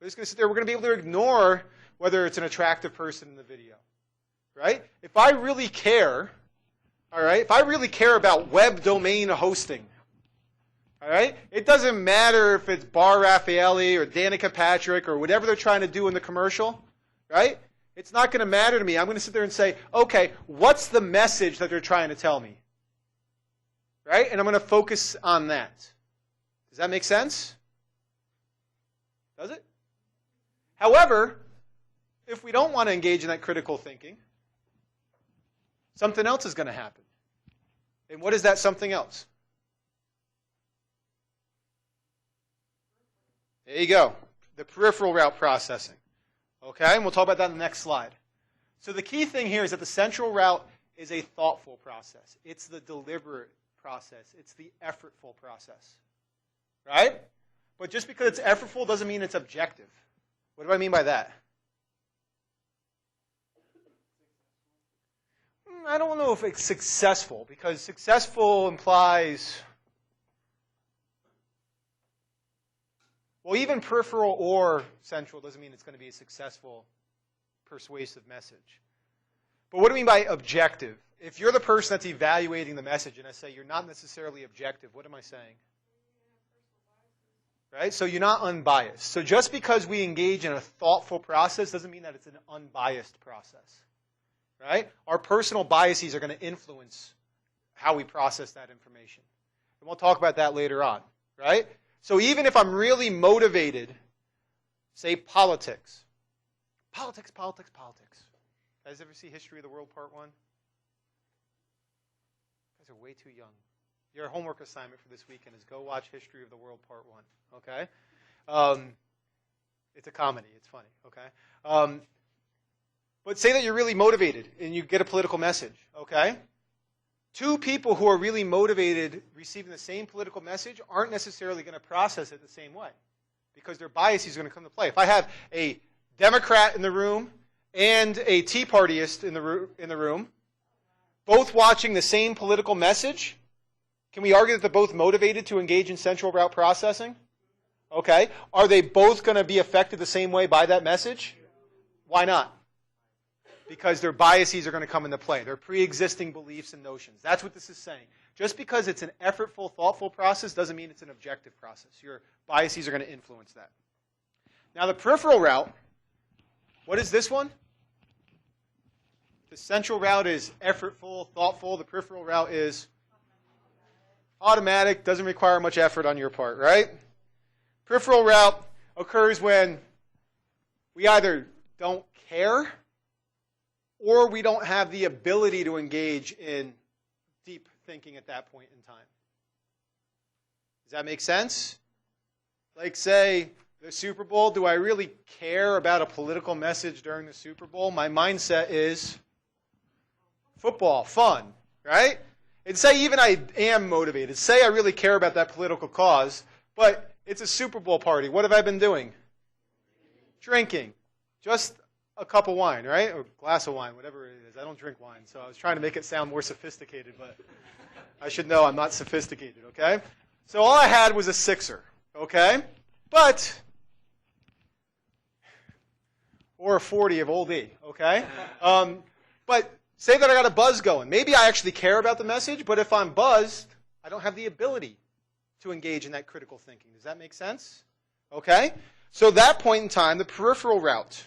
We're just going to sit there. We're going to be able to ignore whether it's an attractive person in the video. Right? If I really care, all right, if I really care about web domain hosting, all right? It doesn't matter if it's Bar Raffaelli or Danica Patrick or whatever they're trying to do in the commercial, right? It's not going to matter to me. I'm going to sit there and say, okay, what's the message that they're trying to tell me? Right? And I'm going to focus on that. Does that make sense? Does it? However, if we don't want to engage in that critical thinking, something else is going to happen. And what is that something else? There you go. The peripheral route processing. Okay, and we'll talk about that in the next slide. So the key thing here is that the central route is a thoughtful process. It's the deliberate process. It's the effortful process. Right? But just because it's effortful doesn't mean it's objective. What do I mean by that? I don't know if it's successful, because successful implies, well, even peripheral or central doesn't mean it's going to be a successful, persuasive message. But what do I mean by objective? If you're the person that's evaluating the message and I say you're not necessarily objective, what am I saying? Right? So you're not unbiased. So just because we engage in a thoughtful process doesn't mean that it's an unbiased process. Right? Our personal biases are going to influence how we process that information. And we'll talk about that later on. Right? So even if I'm really motivated, say politics. Politics. You guys ever see History of the World Part 1? You guys are way too young. Your homework assignment for this weekend is go watch History of the World Part 1. Okay? It's a comedy. It's funny. Okay? But say that you're really motivated and you get a political message. Okay? Two people who are really motivated receiving the same political message aren't necessarily going to process it the same way because their biases are going to come to play. If I have a Democrat in the room and a Tea Partyist in the room, both watching the same political message, can we argue that they're both motivated to engage in central route processing? Okay. Are they both going to be affected the same way by that message? Why not? Because their biases are going to come into play. Their pre-existing beliefs and notions. That's what this is saying. Just because it's an effortful, thoughtful process doesn't mean it's an objective process. Your biases are going to influence that. Now the peripheral route, what is this one? The central route is effortful, thoughtful. The peripheral route is automatic, doesn't require much effort on your part, right? Peripheral route occurs when we either don't care or we don't have the ability to engage in deep thinking at that point in time. Does that make sense? Like, say, the Super Bowl, do I really care about a political message during the Super Bowl? My mindset is football, fun, right? And say even I am motivated. Say I really care about that political cause, but it's a Super Bowl party. What have I been doing? Drinking. Just a cup of wine, right? Or a glass of wine, whatever it is. I don't drink wine, so I was trying to make it sound more sophisticated, but I should know I'm not sophisticated, okay? So all I had was a sixer, okay? But, or a 40 of Old E, okay? But say that I got a buzz going. Maybe I actually care about the message, but if I'm buzzed, I don't have the ability to engage in that critical thinking. Does that make sense? Okay? So at that point in time, the peripheral route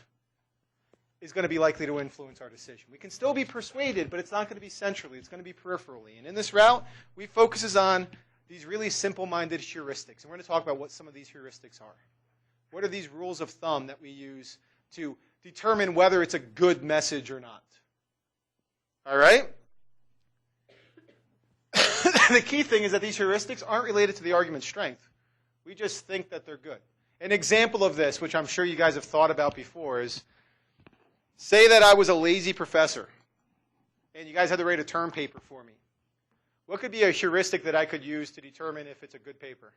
is going to be likely to influence our decision. We can still be persuaded, but it's not going to be centrally. It's going to be peripherally. And in this route, we focus on these really simple-minded heuristics. And we're going to talk about what some of these heuristics are. What are these rules of thumb that we use to determine whether it's a good message or not? All right? The key thing is that these heuristics aren't related to the argument's strength. We just think that they're good. An example of this, which I'm sure you guys have thought about before, is say that I was a lazy professor and you guys had to write a term paper for me. What could be a heuristic that I could use to determine if it's a good paper?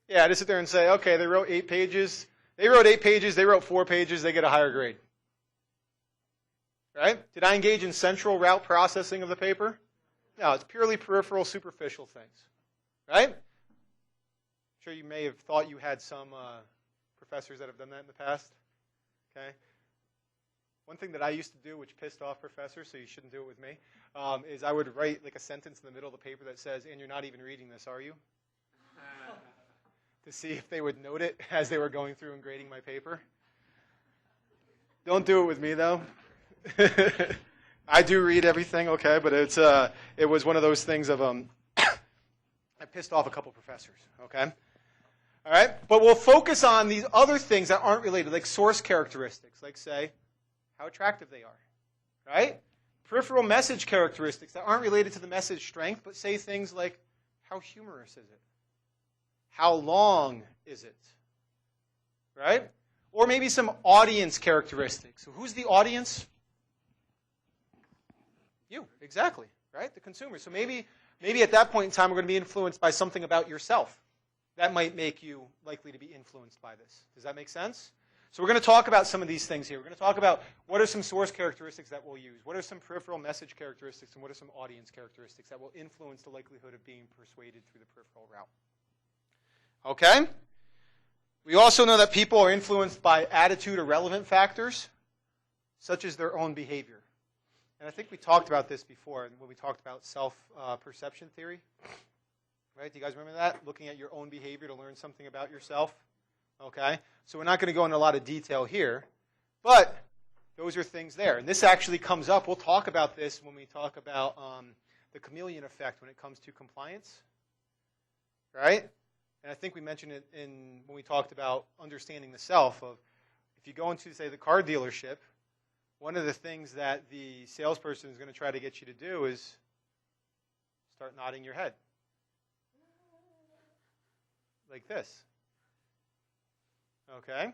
Yeah, I just sit there and say, okay, they wrote 8 pages. They wrote 8 pages. They wrote 4 pages. They get a higher grade. Right? Did I engage in central route processing of the paper? No, it's purely peripheral, superficial things. Right? I'm sure you may have thought you had some professors that have done that in the past. Okay? One thing that I used to do, which pissed off professors, so you shouldn't do it with me, is I would write like a sentence in the middle of the paper that says, and you're not even reading this, are you? To see if they would note it as they were going through and grading my paper. Don't do it with me, though. I do read everything, okay, but it was one of those things of I pissed off a couple professors, okay? All right? But we'll focus on these other things that aren't related, like source characteristics, like, say, how attractive they are, right? Peripheral message characteristics that aren't related to the message strength, but say things like, how humorous is it? How long is it? Right? Or maybe some audience characteristics. So who's the audience? You, exactly, right? The consumer. So maybe at that point in time we're going to be influenced by something about yourself. That might make you likely to be influenced by this. Does that make sense? So we're going to talk about some of these things here. We're going to talk about what are some source characteristics that we'll use, what are some peripheral message characteristics, and what are some audience characteristics that will influence the likelihood of being persuaded through the peripheral route. Okay? We also know that people are influenced by attitude or relevant factors, such as their own behavior. And I think we talked about this before when we talked about self-perception theory. Right? Do you guys remember that? Looking at your own behavior to learn something about yourself. Okay? So we're not going to go into a lot of detail here, but those are things there. And this actually comes up. We'll talk about this when we talk about the chameleon effect when it comes to compliance. Right? And I think we mentioned it when we talked about understanding the self of if you go into, say, the car dealership, one of the things that the salesperson is going to try to get you to do is start nodding your head. Like this. Okay?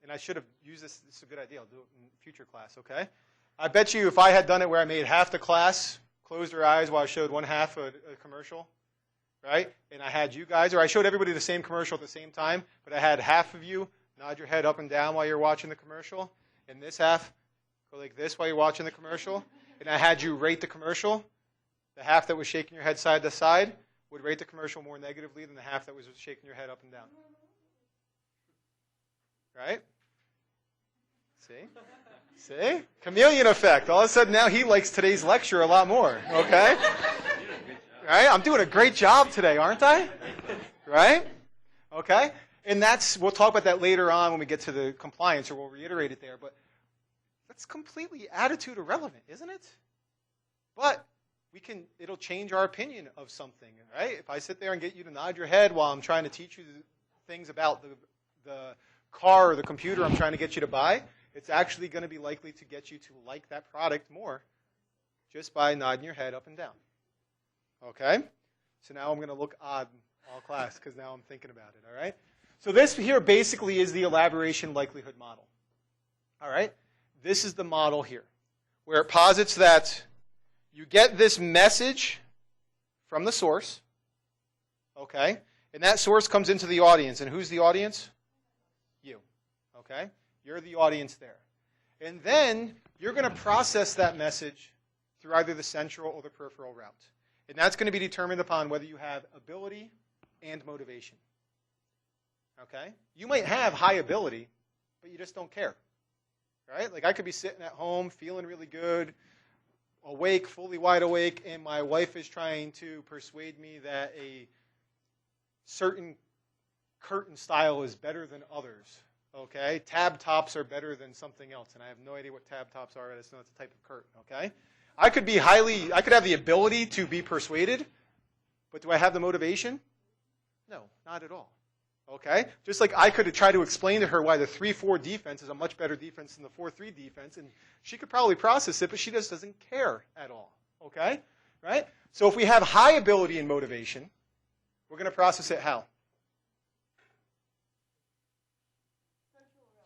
And I should have used this. This is a good idea. I'll do it in future class, okay? I bet you if I had done it where I made half the class close their eyes while I showed one half a commercial, right? And I had you guys, or I showed everybody the same commercial at the same time, but I had half of you nod your head up and down while you're watching the commercial, and this half go like this while you're watching the commercial, and I had you rate the commercial. The half that was shaking your head side to side would rate the commercial more negatively than the half that was shaking your head up and down. Right? See? See? Chameleon effect. All of a sudden now he likes today's lecture a lot more. Okay? Right? I'm doing a great job today, aren't I? Right? Okay? And we'll talk about that later on when we get to the compliance, or we'll reiterate it there, but that's completely attitude irrelevant, isn't it? But it'll change our opinion of something, right? If I sit there and get you to nod your head while I'm trying to teach you things about the car or the computer I'm trying to get you to buy, it's actually going to be likely to get you to like that product more just by nodding your head up and down. Okay? So now I'm going to look odd all class because now I'm thinking about it, all right? So this here basically is the elaboration likelihood model. All right? This is the model here where it posits that you get this message from the source, okay? And that source comes into the audience. And who's the audience? You, okay? You're the audience there. And then you're going to process that message through either the central or the peripheral route. And that's going to be determined upon whether you have ability and motivation. Okay? You might have high ability, but you just don't care. Right? Like I could be sitting at home feeling really good, awake, fully wide awake, and my wife is trying to persuade me that a certain curtain style is better than others. Okay? Tab tops are better than something else, and I have no idea what tab tops are. I just know it's a type of curtain. Okay? I could have the ability to be persuaded, but do I have the motivation? No, not at all. Okay? Just like I could try to explain to her why the 3-4 defense is a much better defense than the 4-3 defense, and she could probably process it, but she just doesn't care at all. Okay? Right? So if we have high ability and motivation, we're going to process it how?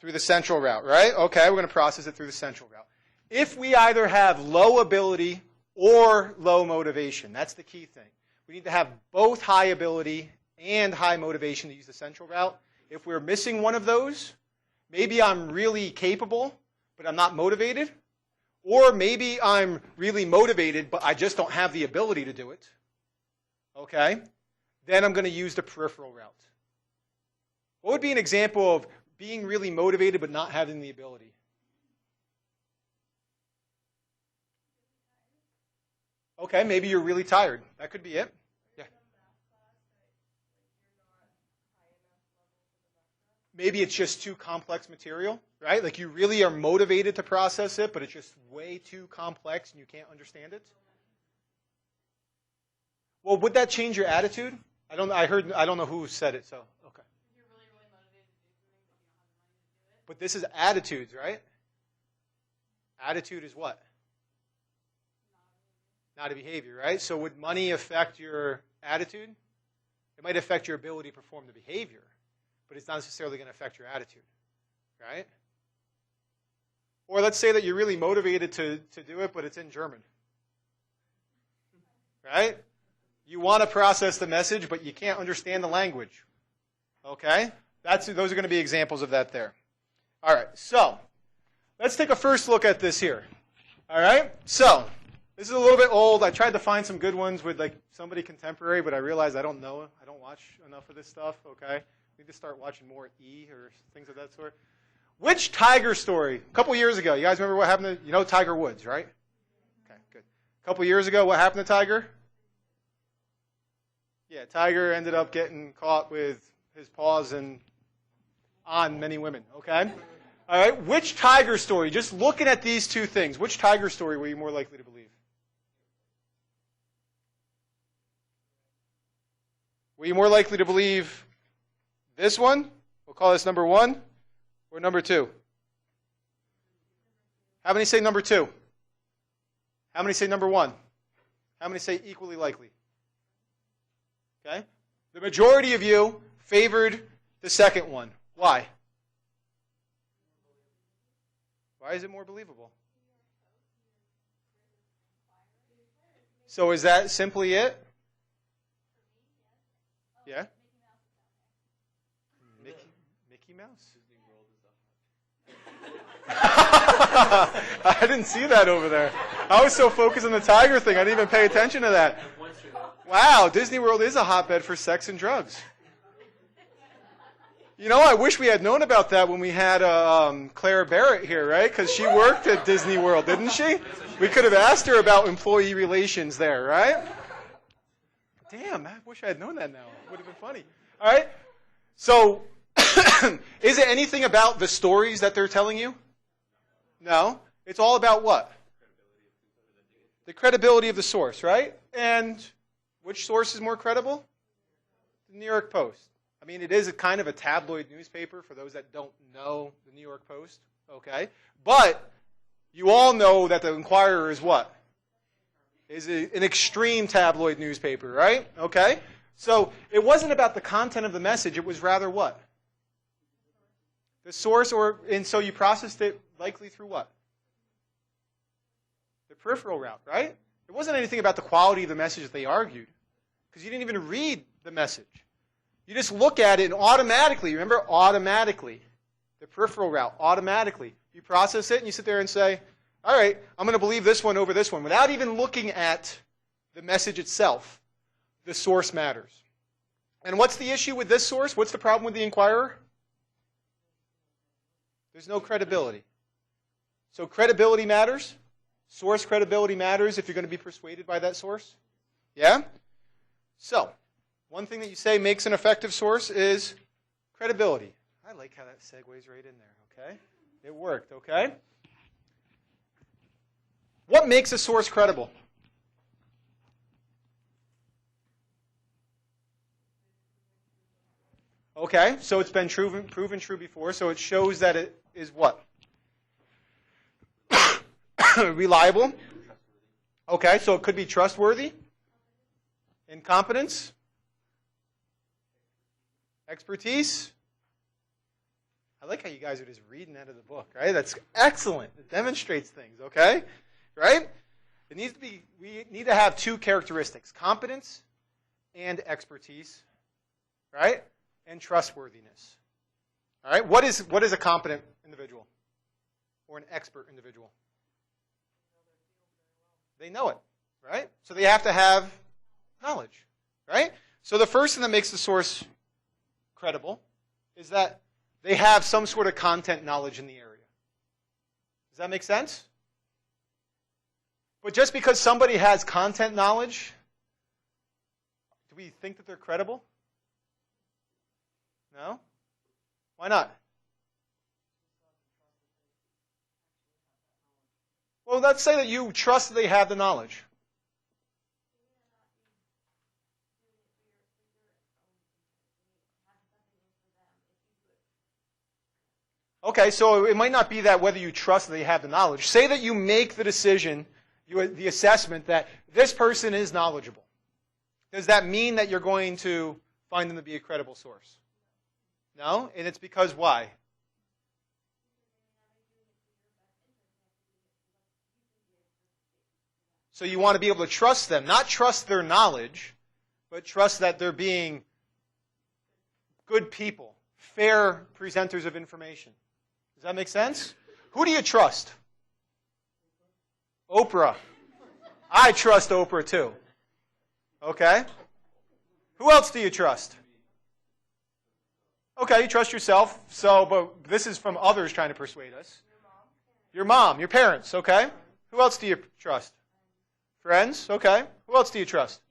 Through the central route, right? Okay, we're going to process it through the central route. If we either have low ability or low motivation, that's the key thing. We need to have both high ability and high motivation to use the central route. If we're missing one of those, maybe I'm really capable, but I'm not motivated. Or maybe I'm really motivated, but I just don't have the ability to do it. Okay? Then I'm going to use the peripheral route. What would be an example of being really motivated but not having the ability? Okay, maybe you're really tired. That could be it. Yeah. Maybe it's just too complex material, right? Like you really are motivated to process it, but it's just way too complex and you can't understand it. Well, would that change your attitude? I don't know who said it, so okay. You're really, really motivated to do something, but you don't have the money to do it. But this is attitudes, right? Attitude is what? Not a behavior, right? So would money affect your attitude? It might affect your ability to perform the behavior, but it's not necessarily going to affect your attitude, right? Or let's say that you're really motivated to do it, but it's in German, right? You want to process the message, but you can't understand the language, okay? Those are going to be examples of that there. All right, so let's take a first look at this here. All right, so this is a little bit old. I tried to find some good ones with like somebody contemporary, but I realized I don't know. I don't watch enough of this stuff, okay? I need to start watching more E or things of that sort. Which Tiger story? A couple years ago. You guys remember what happened to, you know Tiger Woods, right? Okay, good. A couple years ago, what happened to Tiger? Yeah, Tiger ended up getting caught with his paws and on many women, okay? All right, which Tiger story, just looking at these two things, which Tiger story were you more likely to believe? Were you more likely to believe this one? We'll call this number 1 or number 2. How many say number 2? How many say number 1? How many say equally likely? Okay? The majority of you favored the second one. Why? Why is it more believable? So is that simply it? Yeah? Mickey Mouse? I didn't see that over there. I was so focused on the tiger thing, I didn't even pay attention to that. Wow, Disney World is a hotbed for sex and drugs. You know, I wish we had known about that when we had Claire Barrett here, right? Because she worked at Disney World, didn't she? We could have asked her about employee relations there, right? Damn, I wish I had known that now. It would have been funny. All right? So, is it anything about the stories that they're telling you? No. It's all about what? The credibility of the source, right? And which source is more credible? The New York Post. I mean, it is a kind of a tabloid newspaper for those that don't know the New York Post, okay? But you all know that the Inquirer is what? Is an extreme tabloid newspaper, right? Okay? So it wasn't about the content of the message. It was rather what? The source, and so you processed it likely through what? The peripheral route, right? It wasn't anything about the quality of the message that they argued, because you didn't even read the message. You just look at it and automatically, remember, automatically, the peripheral route, automatically, you process it and you sit there and say, all right, I'm going to believe this one over this one, without even looking at the message itself. The source matters. And what's the issue with this source? What's the problem with the Inquirer? There's no credibility. So credibility matters. Source credibility matters if you're going to be persuaded by that source. Yeah? So, one thing that you say makes an effective source is credibility. I like how that segues right in there, okay? It worked, okay? What makes a source credible? Okay, so it's been proven true before, so it shows that it is what? Reliable. Okay, so it could be trustworthy. Incompetence. Expertise. I like how you guys are just reading out of the book, right? That's excellent. It demonstrates things, okay? Right? It needs to be, we need to have two characteristics, competence and expertise, right? And trustworthiness. All right? What is a competent individual or an expert individual? They know it, right? So they have to have knowledge, right? So the first thing that makes the source credible is that they have some sort of content knowledge in the area. Does that make sense? But just because somebody has content knowledge, do we think that they're credible? No? Why not? Well, let's say that you trust that they have the knowledge. Okay, so it might not be that whether you trust that they have the knowledge. Say that you make the decision, the assessment that this person is knowledgeable. Does that mean that you're going to find them to be a credible source? No? And it's because why? So you want to be able to trust them. Not trust their knowledge, but trust that they're being good people, fair presenters of information. Does that make sense? Who do you trust? Oprah. I trust Oprah too. Okay? Who else do you trust? Okay, you trust yourself. But this is from others trying to persuade us. Your mom, your parents, okay? Who else do you trust? Friends, okay. Who else do you trust?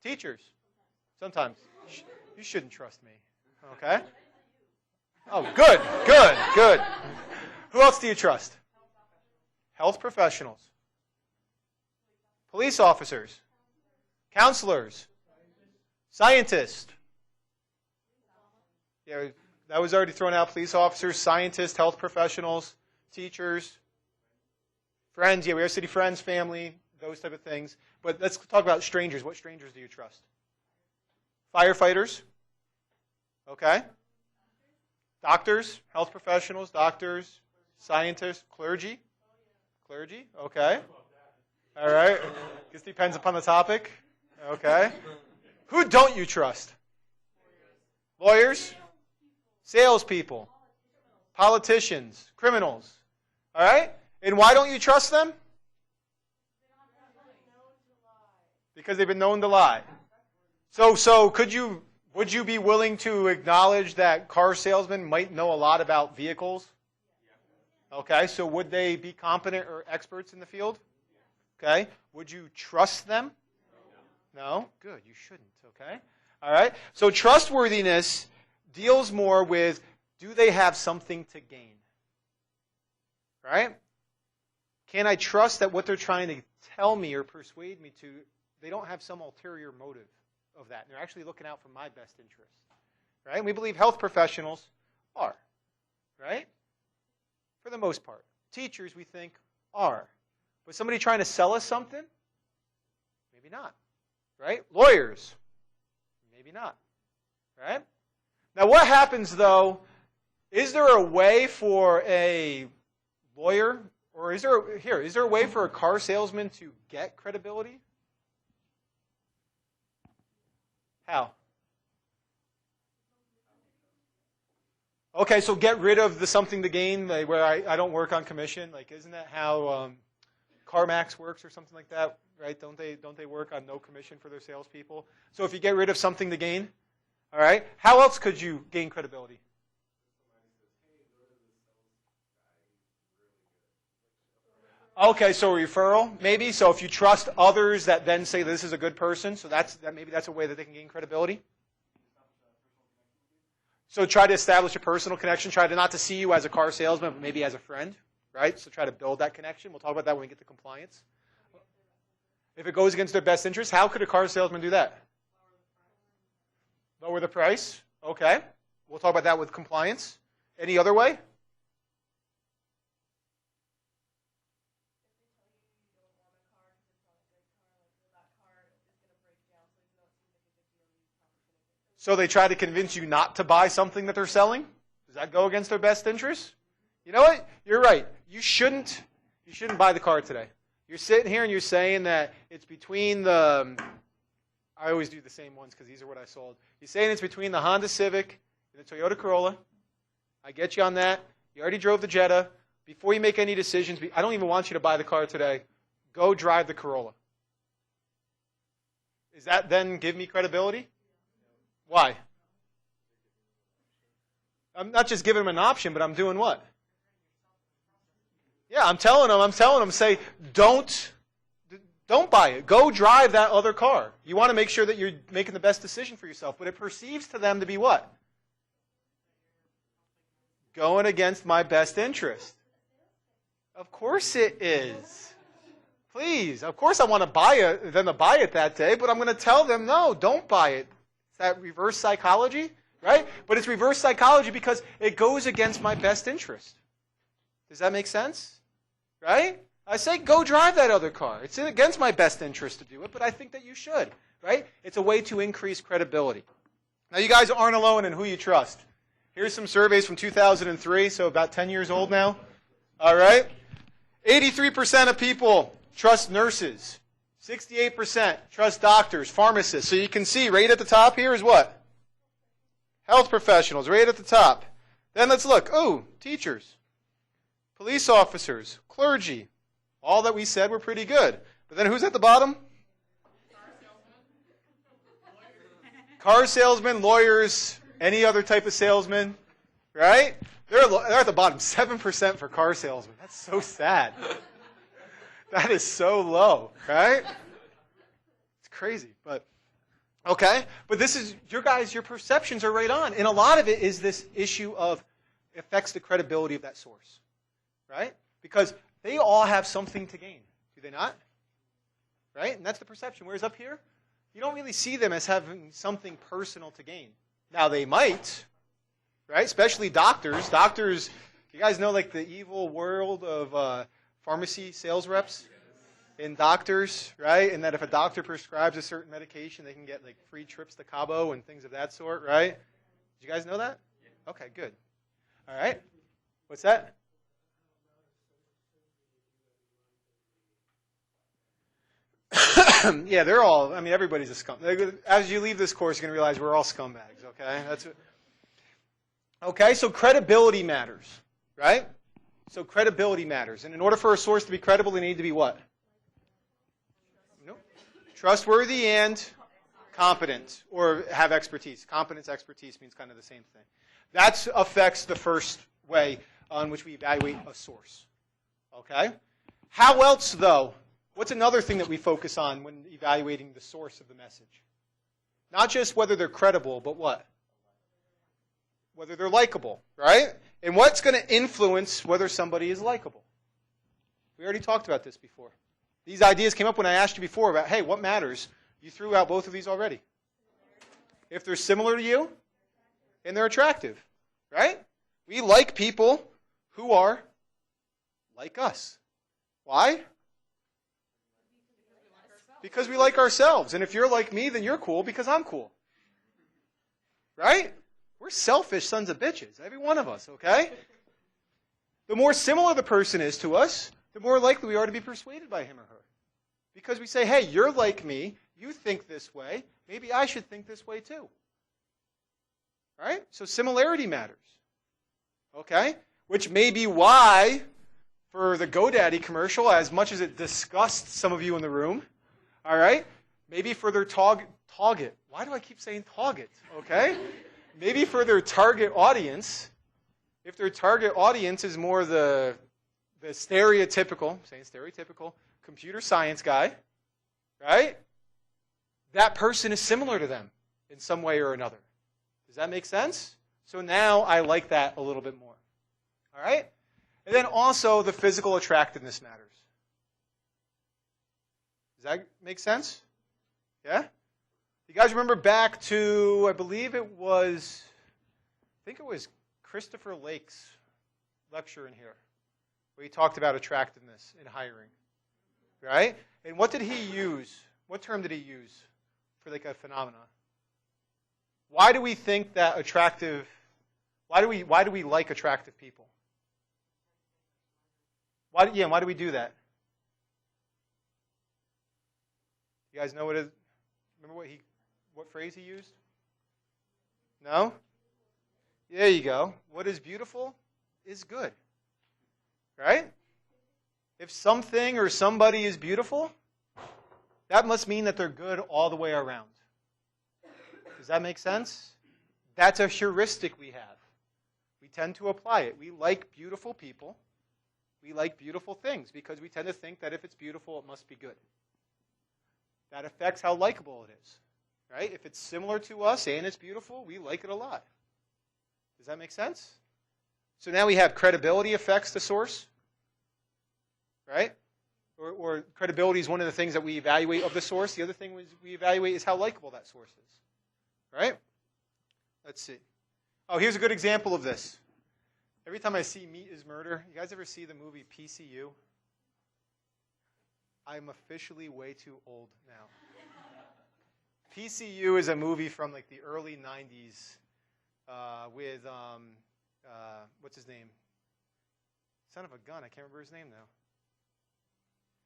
Teachers. Sometimes. You shouldn't trust me, okay? Oh, good. Who else do you trust? Health professionals. Police officers. Counselors. Scientists. Yeah, that was already thrown out. Police officers, scientists, health professionals, teachers, friends. Yeah, we are city friends, family, those type of things. But let's talk about strangers. What strangers do you trust? Firefighters. Okay. Doctors, health professionals, doctors, scientists, clergy. Clergy, okay. All right. This depends upon the topic. Okay. Who don't you trust? Lawyers, salespeople, politicians, criminals. All right? And why don't you trust them? Because they've been known to lie. So would you be willing to acknowledge that car salesmen might know a lot about vehicles? Okay, so would they be competent or experts in the field? Okay. Would you trust them? No? Good, you shouldn't, okay? All right? So trustworthiness deals more with, do they have something to gain? Right? Can I trust that what they're trying to tell me or persuade me to, they don't have some ulterior motive of that. They're actually looking out for my best interest. Right? And we believe health professionals are. Right? For the most part. Teachers, we think, are. But somebody trying to sell us something? Maybe not. Right? Lawyers? Maybe not. Right? Now what happens though, is there a way for a lawyer, or is there a way for a car salesman to get credibility? How? Okay, so get rid of the something to gain, like where I don't work on commission. Like, isn't that how CarMax works or something like that? Right? Don't they work on no commission for their salespeople? So if you get rid of something to gain, all right, how else could you gain credibility? Okay, so a referral, maybe. So if you trust others that then say this is a good person, so maybe that's a way that they can gain credibility. So try to establish a personal connection. Try to not to see you as a car salesman, but maybe as a friend, right? So try to build that connection. We'll talk about that when we get to compliance. If it goes against their best interest, how could a car salesman do that? Lower the price. Okay. We'll talk about that with compliance. Any other way? So they try to convince you not to buy something that they're selling? Does that go against their best interest? You know what? You're right. You shouldn't buy the car today. You're sitting here and you're saying that it's between the, I always do the same ones because these are what I sold. You're saying it's between the Honda Civic and the Toyota Corolla. I get you on that. You already drove the Jetta. Before you make any decisions, I don't even want you to buy the car today. Go drive the Corolla. Does that then give me credibility? Why? I'm not just giving them an option, but I'm doing what? Yeah, I'm telling them, say, don't buy it. Go drive that other car. You want to make sure that you're making the best decision for yourself. But it perceives to them to be what? Going against my best interest. Of course it is. Please. Of course I want them to buy it that day, but I'm going to tell them, no, don't buy it. It's that reverse psychology, right? But it's reverse psychology because it goes against my best interest. Does that make sense? Right? I say, go drive that other car. It's against my best interest to do it, but I think that you should. Right? It's a way to increase credibility. Now, you guys aren't alone in who you trust. Here's some surveys from 2003, so about 10 years old now. All right? 83% of people trust nurses. 68% trust doctors, pharmacists. So you can see right at the top here is what? Health professionals, right at the top. Then let's look. Oh, teachers. police officers, clergy. All that we said were pretty good. But then who's at the bottom? Car salesmen, lawyers, any other type of salesman, right? They're at the bottom, 7% for car salesmen. That's so sad. That is so low, right? It's crazy, but okay. But this is, your perceptions are right on. And a lot of it is this issue of affects the credibility of that source, right? Because they all have something to gain, do they not? Right? And that's the perception. Whereas up here, you don't really see them as having something personal to gain. Now, they might, right? Especially doctors. Doctors, you guys know like the evil world of pharmacy sales reps and doctors, right? And that if a doctor prescribes a certain medication, they can get like free trips to Cabo and things of that sort, right? Did you guys know that? Okay, good. All right. What's that? Yeah, they're all, I mean, everybody's a scumbag. As you leave this course, you're going to realize we're all scumbags, okay? Okay, so credibility matters, right? So credibility matters. And in order for a source to be credible, they need to be what? Nope. Trustworthy and competent, or have expertise. Competence, expertise means kind of the same thing. That affects the first way on which we evaluate a source, okay? How else, though? What's another thing that we focus on when evaluating the source of the message? Not just whether they're credible, but what? Whether they're likable, right? And what's going to influence whether somebody is likable? We already talked about this before. These ideas came up when I asked you before about, hey, what matters? You threw out both of these already. If they're similar to you and they're attractive, right? We like people who are like us. Why? Because we like ourselves. And if you're like me, then you're cool because I'm cool. Right? We're selfish sons of bitches, every one of us, okay? The more similar the person is to us, the more likely we are to be persuaded by him or her. Because we say, hey, you're like me, you think this way, maybe I should think this way too. Right? So similarity matters. Okay? Which may be why, for the GoDaddy commercial, as much as it disgusts some of you in the room, all right, maybe for their target, why do I keep saying target? Okay? Maybe for their target audience, if their target audience is more the stereotypical, I'm saying stereotypical, computer science guy, right? That person is similar to them in some way or another. Does that make sense? So now I like that a little bit more. All right? And then also the physical attractiveness matters. Does that make sense? Yeah? You guys remember back to, I think it was Christopher Lake's lecture in here, where he talked about attractiveness in hiring. Right? And what did he use? What term did he use for like a phenomenon? Why do we think that attractive, why do we like attractive people? Why do we do that? You guys know what it is? Remember what phrase he used? No? There you go. What is beautiful is good. Right? If something or somebody is beautiful, that must mean that they're good all the way around. Does that make sense? That's a heuristic we have. We tend to apply it. We like beautiful people. We like beautiful things because we tend to think that if it's beautiful, it must be good. That affects how likable it is. Right? If it's similar to us and it's beautiful, we like it a lot. Does that make sense? So now we have credibility affects the source. Right? Or credibility is one of the things that we evaluate of the source. The other thing we evaluate is how likable that source is. Right? Let's see. Oh, here's a good example of this. Every time I see Meat is Murder, you guys ever see the movie PCU? I'm officially way too old now. PCU is a movie from like the early 90s with, what's his name? Son of a gun, I can't remember his name now.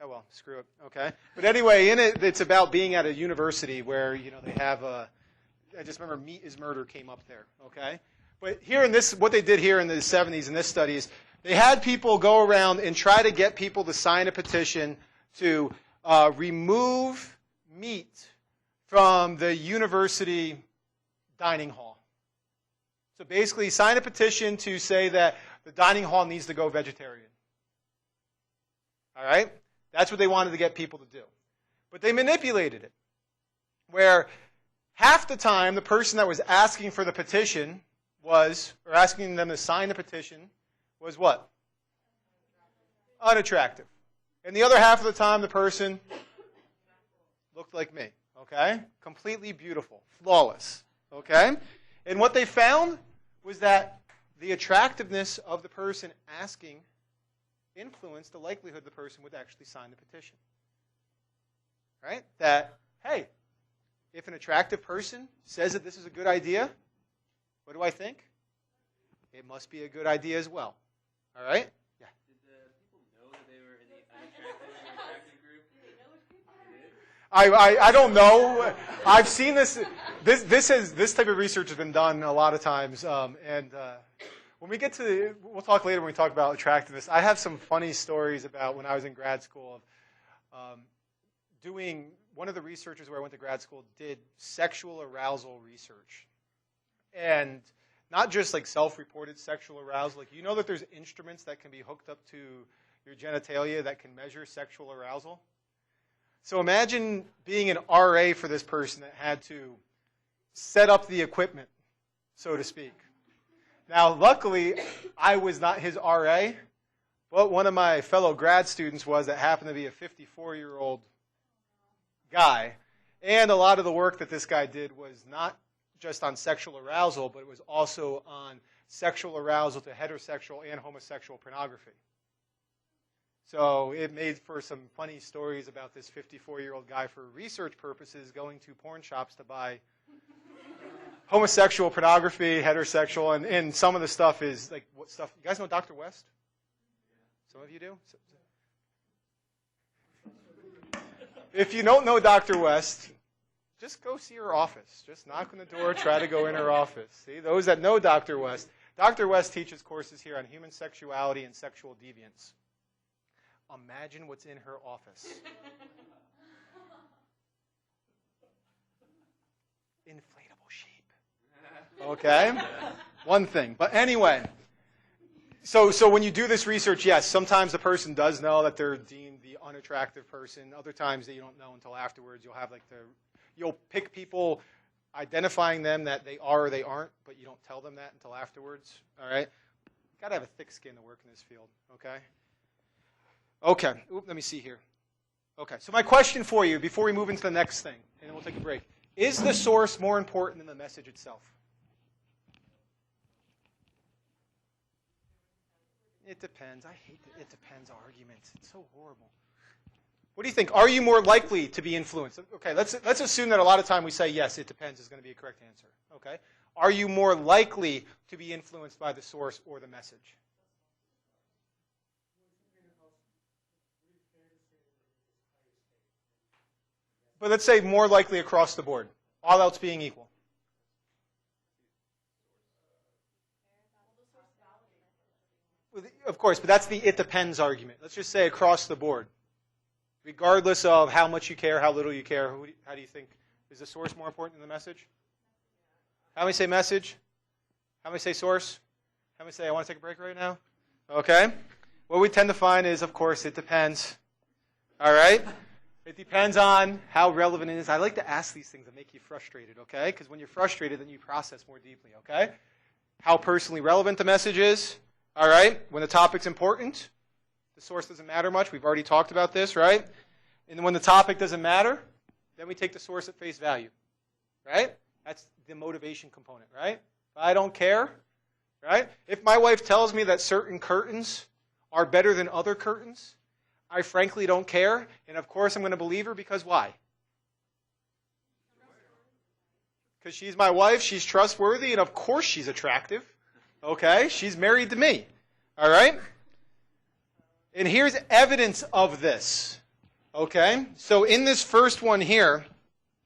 Oh, well, screw it. Okay. But anyway, in it, it's about being at a university where, they have I just remember Meat is Murder came up there. Okay. But here in this, what they did here in the 70s in this study is they had people go around and try to get people to sign a petition to remove meat from the university dining hall. So basically, sign a petition to say that the dining hall needs to go vegetarian. All right? That's what they wanted to get people to do. But they manipulated it, where half the time the person that was asking for the petition was, or asking them to sign the petition, was what? Unattractive. And the other half of the time, the person looked like me. Okay? Completely beautiful. Flawless. Okay? And what they found was that the attractiveness of the person asking influenced the likelihood the person would actually sign the petition. Right? That, hey, if an attractive person says that this is a good idea, what do I think? It must be a good idea as well. All right? Yeah. Did the people know that they were in the unattractive or attractive group? I don't know. I've seen this. This type of research has been done a lot of times, when we get to, we'll talk later when we talk about attractiveness. I have some funny stories about when I was in grad school of doing. One of the researchers where I went to grad school did sexual arousal research, and not just like self-reported sexual arousal. Like, you know that there's instruments that can be hooked up to your genitalia that can measure sexual arousal. So imagine being an RA for this person that had to set up the equipment, so to speak. Now, luckily, I was not his RA, but one of my fellow grad students was that happened to be a 54-year-old guy. And a lot of the work that this guy did was not just on sexual arousal, but it was also on sexual arousal to heterosexual and homosexual pornography. So it made for some funny stories about this 54-year-old guy for research purposes going to porn shops to buy homosexual pornography, heterosexual, and some of the stuff is like what stuff. You guys know Dr. West? Some of you do? If you don't know Dr. West, just go see her office. Just knock on the door, try to go in her office. See, those that know Dr. West teaches courses here on human sexuality and sexual deviance. Imagine what's in her office. Inflatable sheep. Okay? One thing. But anyway, so when you do this research, yes, sometimes the person does know that they're deemed the unattractive person. Other times that you don't know until afterwards. You'll pick people identifying them that they are or they aren't, but you don't tell them that until afterwards. All right? You've got to have a thick skin to work in this field. Okay? Okay. Let me see here. Okay. So my question for you before we move into the next thing, and then we'll take a break. Is the source more important than the message itself? It depends. I hate the it depends argument. It's so horrible. What do you think? Are you more likely to be influenced? Okay, let's assume that a lot of time we say yes, it depends is going to be a correct answer. Okay? Are you more likely to be influenced by the source or the message? But let's say more likely across the board, all else being equal. Of course, but that's the it depends argument. Let's just say across the board. Regardless of how much you care, how little you care, how do you think? Is the source more important than the message? How many say message? How many say source? How many say I want to take a break right now? Okay. What we tend to find is, of course, it depends. All right? It depends on how relevant it is. I like to ask these things that make you frustrated, okay? Because when you're frustrated, then you process more deeply, okay? How personally relevant the message is, all right? When the topic's important, the source doesn't matter much. We've already talked about this, right? And when the topic doesn't matter, then we take the source at face value, right? That's the motivation component, right? If I don't care, right? If my wife tells me that certain curtains are better than other curtains, I frankly don't care, and of course I'm going to believe her because why? Because she's my wife, she's trustworthy, and of course she's attractive. Okay? She's married to me. All right? And here's evidence of this. Okay? So in this first one here,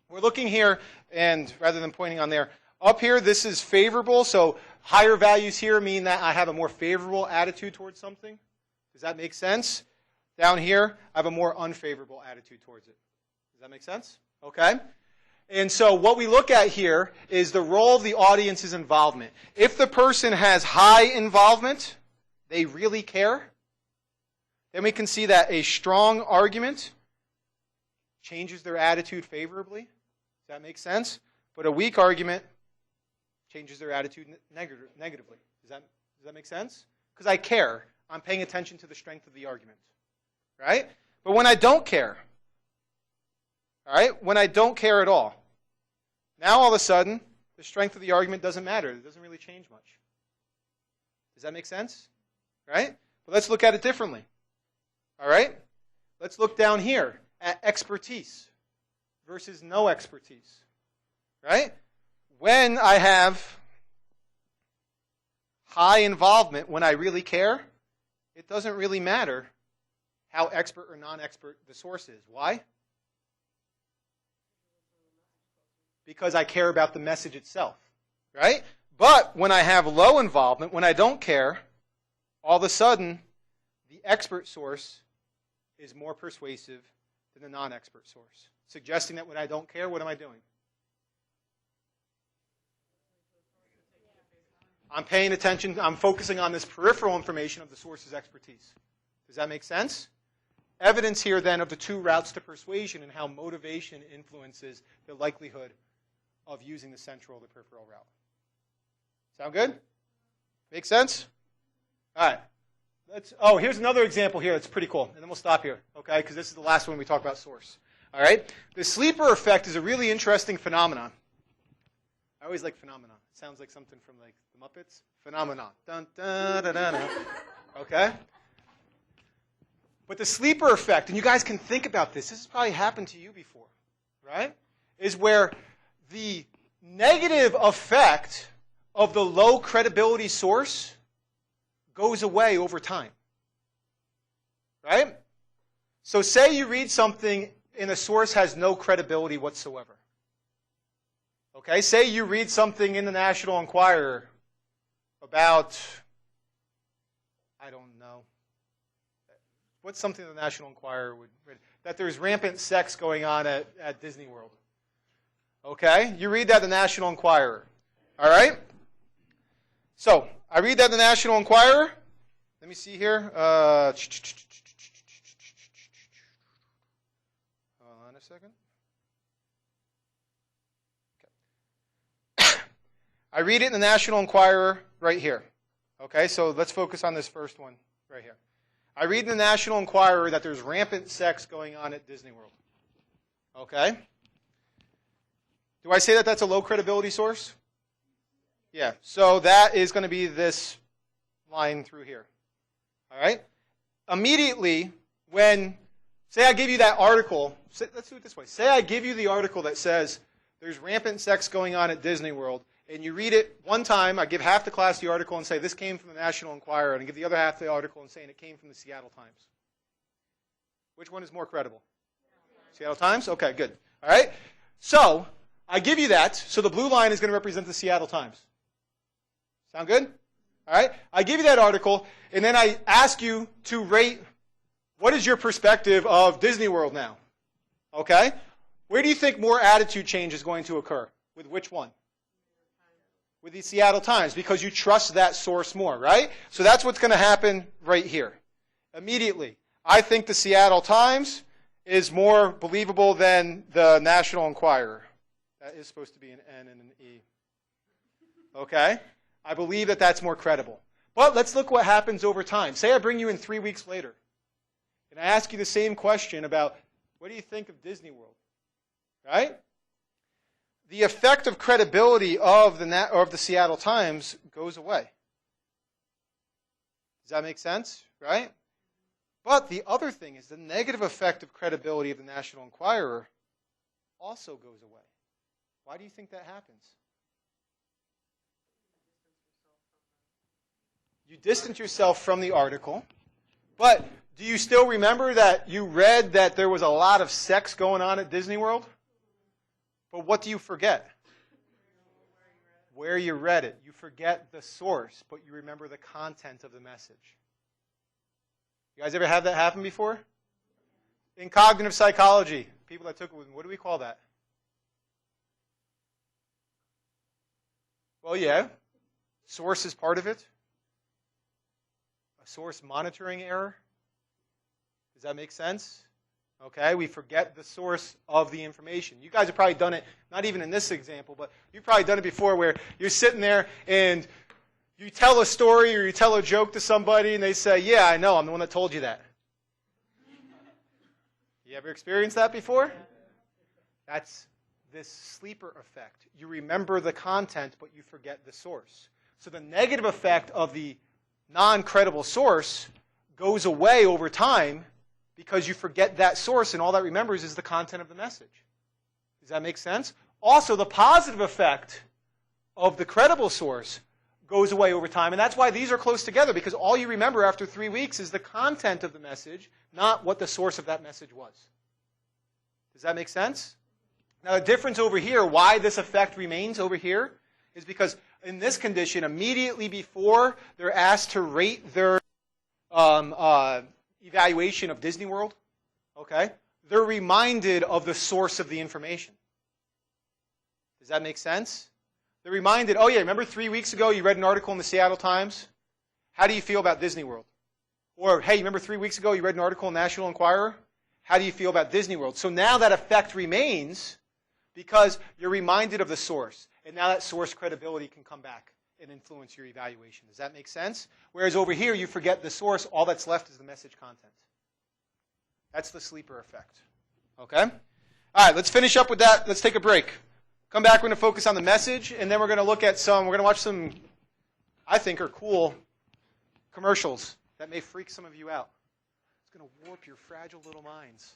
we're looking here, and rather than pointing on there, up here this is favorable, so Higher values here mean that I have a more favorable attitude towards something. Does that make sense? Down here, I have a more unfavorable attitude towards it. Does that make sense? Okay? And so what we look at here is the role of the audience's involvement. If the person has high involvement, they really care, then we can see that a strong argument changes their attitude favorably. Does that make sense? But a weak argument changes their attitude negatively. Does that make sense? Because I care. I'm paying attention to the strength of the argument. Right? But when I don't care, all right, when I don't care at all, now all of a sudden, the strength of the argument doesn't matter. It doesn't really change much. Does that make sense? Right? But let's look at it differently. All right? Let's look down here at expertise versus no expertise. Right? When I have high involvement, when I really care, it doesn't really matter how expert or non-expert the source is. Why? Because I care about the message itself, right? But when I have low involvement, when I don't care, all of a sudden, the expert source is more persuasive than the non-expert source, suggesting that when I don't care, what am I doing? I'm paying attention, I'm focusing on this peripheral information of the source's expertise. Does that make sense? Evidence here then of the two routes to persuasion and how motivation influences the likelihood of using the central or the peripheral route. Sound good? Make sense? All right. Here's another example here that's pretty cool, and then we'll stop here, okay? Because this is the last one we talk about source. All right? The sleeper effect is a really interesting phenomenon. I always like phenomenon. It sounds like something from like the Muppets. Phenomenon. Dun, dun, dun, dun, dun. Okay? But the sleeper effect, and you guys can think about this. This has probably happened to you before, right? Is where the negative effect of the low credibility source goes away over time. Right? So say you read something and the source has no credibility whatsoever. Okay? Say you read something in the National Enquirer about, I don't know, what's something the National Enquirer would read? That there's rampant sex going on at Disney World. Okay? You read that in the National Enquirer. All right? So, I read that in the National Enquirer. Let me see here. Hold on a second. Okay. I read it in the National Enquirer right here. Okay, so let's focus on this first one right here. I read in the National Enquirer that there's rampant sex going on at Disney World. Okay? Do I say that that's a low credibility source? Yeah. So that is going to be this line through here. All right? Immediately, when, say I give you that article, let's do it this way. Say I give you the article that says there's rampant sex going on at Disney World, and you read it one time, I give half the class the article and say this came from the National Enquirer, and I give the other half the article and saying it came from the Seattle Times. Which one is more credible? Seattle Times? Okay, good. All right? So, I give you that, so the blue line is going to represent the Seattle Times. Sound good? All right? I give you that article, and then I ask you to rate what is your perspective of Disney World now? Okay? Where do you think more attitude change is going to occur? With which one? With the Seattle Times, because you trust that source more, right? So that's what's going to happen right here. Immediately, I think the Seattle Times is more believable than the National Enquirer. That is supposed to be an N and an E. Okay? I believe that that's more credible. But let's look what happens over time. Say I bring you in 3 weeks later, and I ask you the same question about, what do you think of Disney World? Right? The effect of credibility of the Seattle Times goes away. Does that make sense? Right? But the other thing is the negative effect of credibility of the National Enquirer also goes away. Why do you think that happens? You distance yourself from the article, but do you still remember that you read that there was a lot of sex going on at Disney World? But what do you forget? where you read it. You forget the source, but you remember the content of the message. You guys ever have that happen before? In cognitive psychology, people that took it with me, what do we call that? Well, yeah, source is part of it. A source monitoring error. Does that make sense? Okay, we forget the source of the information. You guys have probably done it, not even in this example, but you've probably done it before where you're sitting there and you tell a story or you tell a joke to somebody and they say, yeah, I know, I'm the one that told you that. You ever experienced that before? That's this sleeper effect. You remember the content, but you forget the source. So the negative effect of the non-credible source goes away over time because you forget that source and all that remembers is the content of the message. Does that make sense? Also, the positive effect of the credible source goes away over time, and that's why these are close together, because all you remember after 3 weeks is the content of the message, not what the source of that message was. Does that make sense? Now, the difference over here, why this effect remains over here, is because in this condition, immediately before they're asked to rate their evaluation of Disney World, okay, they're reminded of the source of the information. Does that make sense? They're reminded, oh yeah, remember 3 weeks ago you read an article in the Seattle Times? How do you feel about Disney World? Or, hey, remember 3 weeks ago you read an article in National Enquirer? How do you feel about Disney World? So now that effect remains because you're reminded of the source. And now that source credibility can come back and influence your evaluation. Does that make sense? Whereas over here, you forget the source. All that's left is the message content. That's the sleeper effect. Okay? All right, let's finish up with that. Let's take a break. Come back, we're going to focus on the message, and then we're going to look at we're going to watch some, I think, are cool commercials that may freak some of you out. It's going to warp your fragile little minds.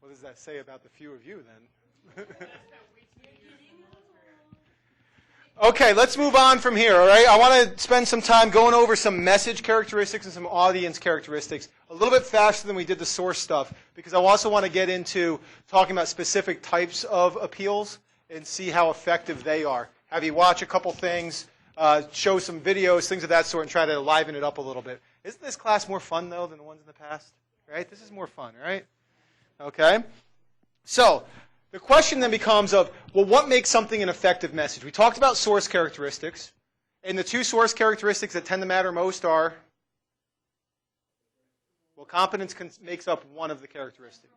What does that say about the few of you then? Okay, let's move on from here, all right? I want to spend some time going over some message characteristics and some audience characteristics a little bit faster than we did the source stuff, because I also want to get into talking about specific types of appeals and see how effective they are. Have you watch a couple things, show some videos, things of that sort, and try to liven it up a little bit. Isn't this class more fun, though, than the ones in the past? Right? This is more fun, right? Okay? So, the question then becomes of, well, what makes something an effective message? We talked about source characteristics, and the two source characteristics that tend to matter most are, well, competence makes up one of the characteristics.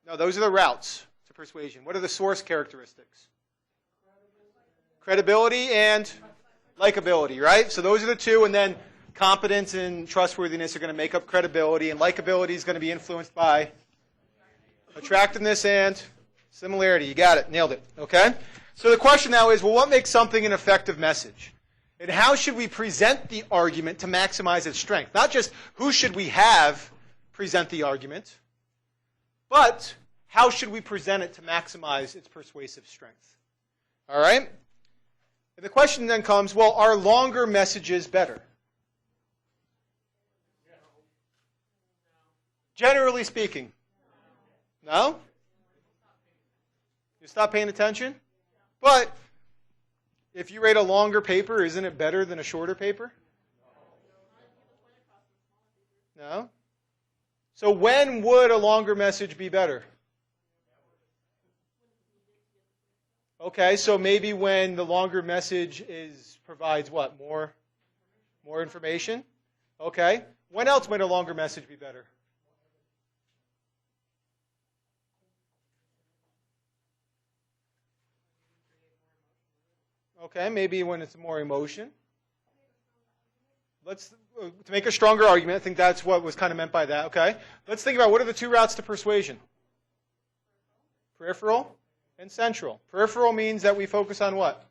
No, those are the routes to persuasion. What are the source characteristics? Credibility and likability, right? So those are the two, and then competence and trustworthiness are going to make up credibility, and likability is going to be influenced by attractiveness and similarity. You got it. Nailed it. Okay? So the question now is, well, what makes something an effective message? And how should we present the argument to maximize its strength? Not just who should we have present the argument, but how should we present it to maximize its persuasive strength? All right? And the question then comes, well, are longer messages better? Generally speaking. No? You stop paying attention? But if you write a longer paper, isn't it better than a shorter paper? No? So when would a longer message be better? Okay, so maybe when the longer message provides what? More information? Okay. When else might a longer message be better? Okay, maybe when it's more emotion. To make a stronger argument, I think that's what was kind of meant by that, okay? Let's think about what are the two routes to persuasion? Peripheral and central. Peripheral means that we focus on what?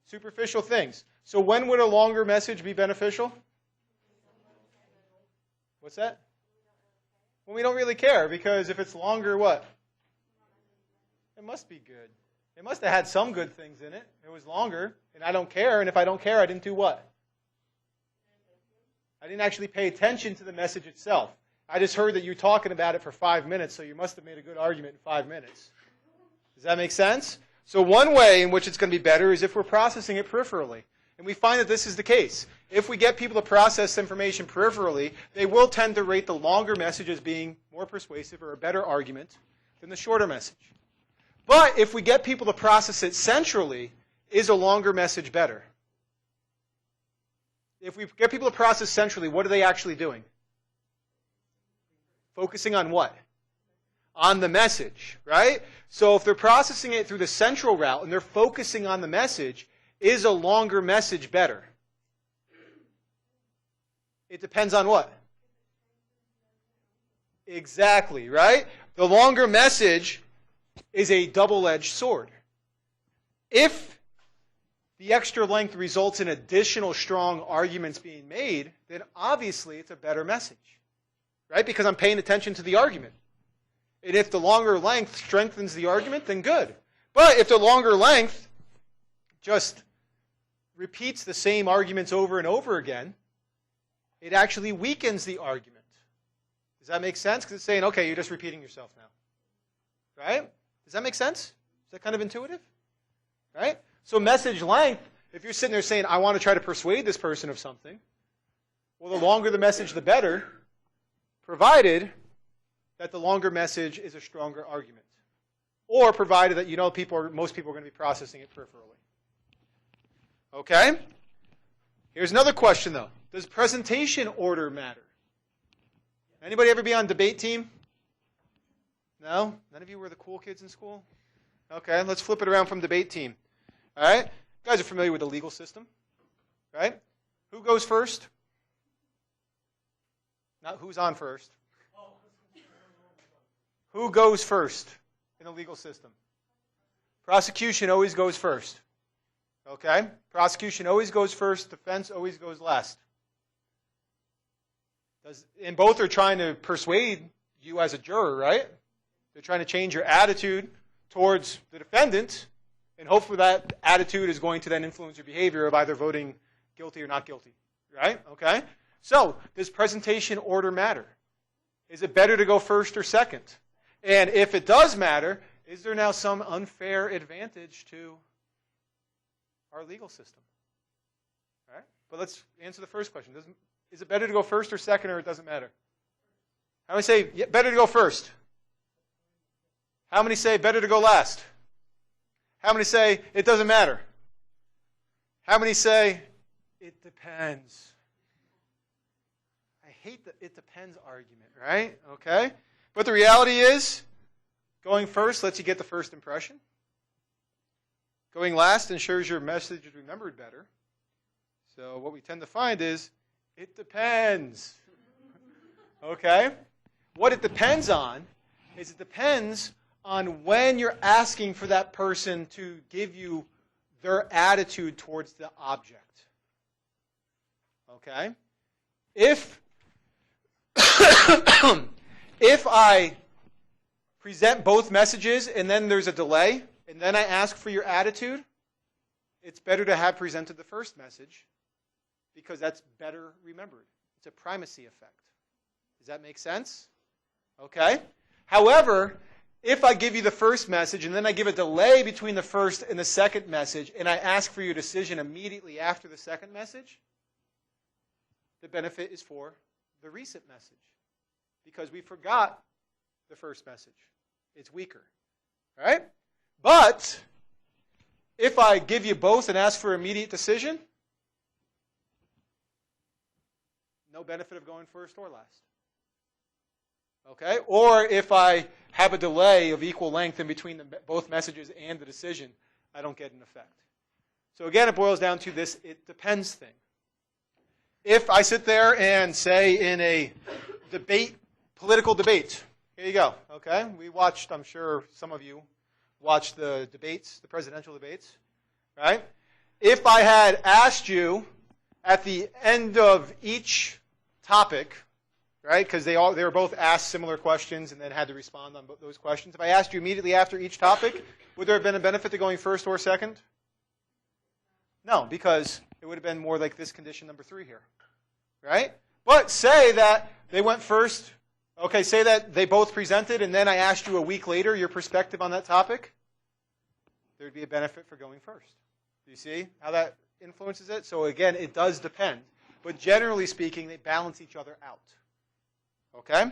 Superficial things. So when would a longer message be beneficial? What's that? When we don't really care, because if it's longer, what? It must be good. It must have had some good things in it. It was longer, and I don't care, and if I don't care, I didn't do what? I didn't actually pay attention to the message itself. I just heard that you're talking about it for 5 minutes, so you must have made a good argument in 5 minutes. Does that make sense? So one way in which it's going to be better is if we're processing it peripherally. And we find that this is the case. If we get people to process information peripherally, they will tend to rate the longer message as being more persuasive or a better argument than the shorter message. But if we get people to process it centrally, is a longer message better? If we get people to process centrally, what are they actually doing? Focusing on what? On the message, right? So if they're processing it through the central route and they're focusing on the message, is a longer message better? It depends on what? Exactly, right? The longer message is a double-edged sword. If the extra length results in additional strong arguments being made, then obviously it's a better message, right? Because I'm paying attention to the argument. And if the longer length strengthens the argument, then good. But if the longer length just repeats the same arguments over and over again, it actually weakens the argument. Does that make sense? Because it's saying, okay, you're just repeating yourself now. Right? Does that make sense? Is that kind of intuitive? Right? So message length, if you're sitting there saying, I want to try to persuade this person of something, well, the longer the message, the better, provided that the longer message is a stronger argument. Or provided that most people are going to be processing it peripherally. Okay? Here's another question, though. Does presentation order matter? Anybody ever be on debate team? No? None of you were the cool kids in school? Okay, let's flip it around from debate team. All right? You guys are familiar with the legal system, right? Who goes first? Not who's on first. Who goes first in the legal system? Prosecution always goes first. Okay? Prosecution always goes first. Defense always goes last. And both are trying to persuade you as a juror, right? They're trying to change your attitude towards the defendant, and hopefully that attitude is going to then influence your behavior of either voting guilty or not guilty, right? Okay? So, does presentation order matter? Is it better to go first or second? And if it does matter, is there now some unfair advantage to our legal system? All right? But let's answer the first question. Is it better to go first or second, or it doesn't matter? How many say better to go first? How many say better to go last? How many say it doesn't matter? How many say it depends? I hate the it depends argument, right? Okay? But the reality is, going first lets you get the first impression. Going last ensures your message is remembered better. So what we tend to find is, it depends. Okay? What it depends on is it depends on when you're asking for that person to give you their attitude towards the object. Okay? If I present both messages and then there's a delay, and then I ask for your attitude, it's better to have presented the first message because that's better remembered. It's a primacy effect. Does that make sense? Okay? However, if I give you the first message and then I give a delay between the first and the second message and I ask for your decision immediately after the second message, the benefit is for the recent message because we forgot the first message. It's weaker. Right? But if I give you both and ask for immediate decision, no benefit of going first or last. Okay? Or if I have a delay of equal length in between both messages and the decision, I don't get an effect. So again, it boils down to this it depends thing. If I sit there and say in a debate, political debate, here you go, okay? We watched, I'm sure some of you watched the debates, the presidential debates, right? If I had asked you at the end of each topic, right, because they were both asked similar questions and then had to respond on those questions. If I asked you immediately after each topic, would there have been a benefit to going first or second? No, because it would have been more like this condition number 3 here, right? But say that they went first. Okay, say that they both presented and then I asked you a week later your perspective on that topic. There would be a benefit for going first. Do you see how that influences it? So again, it does depend. But generally speaking, they balance each other out. Okay?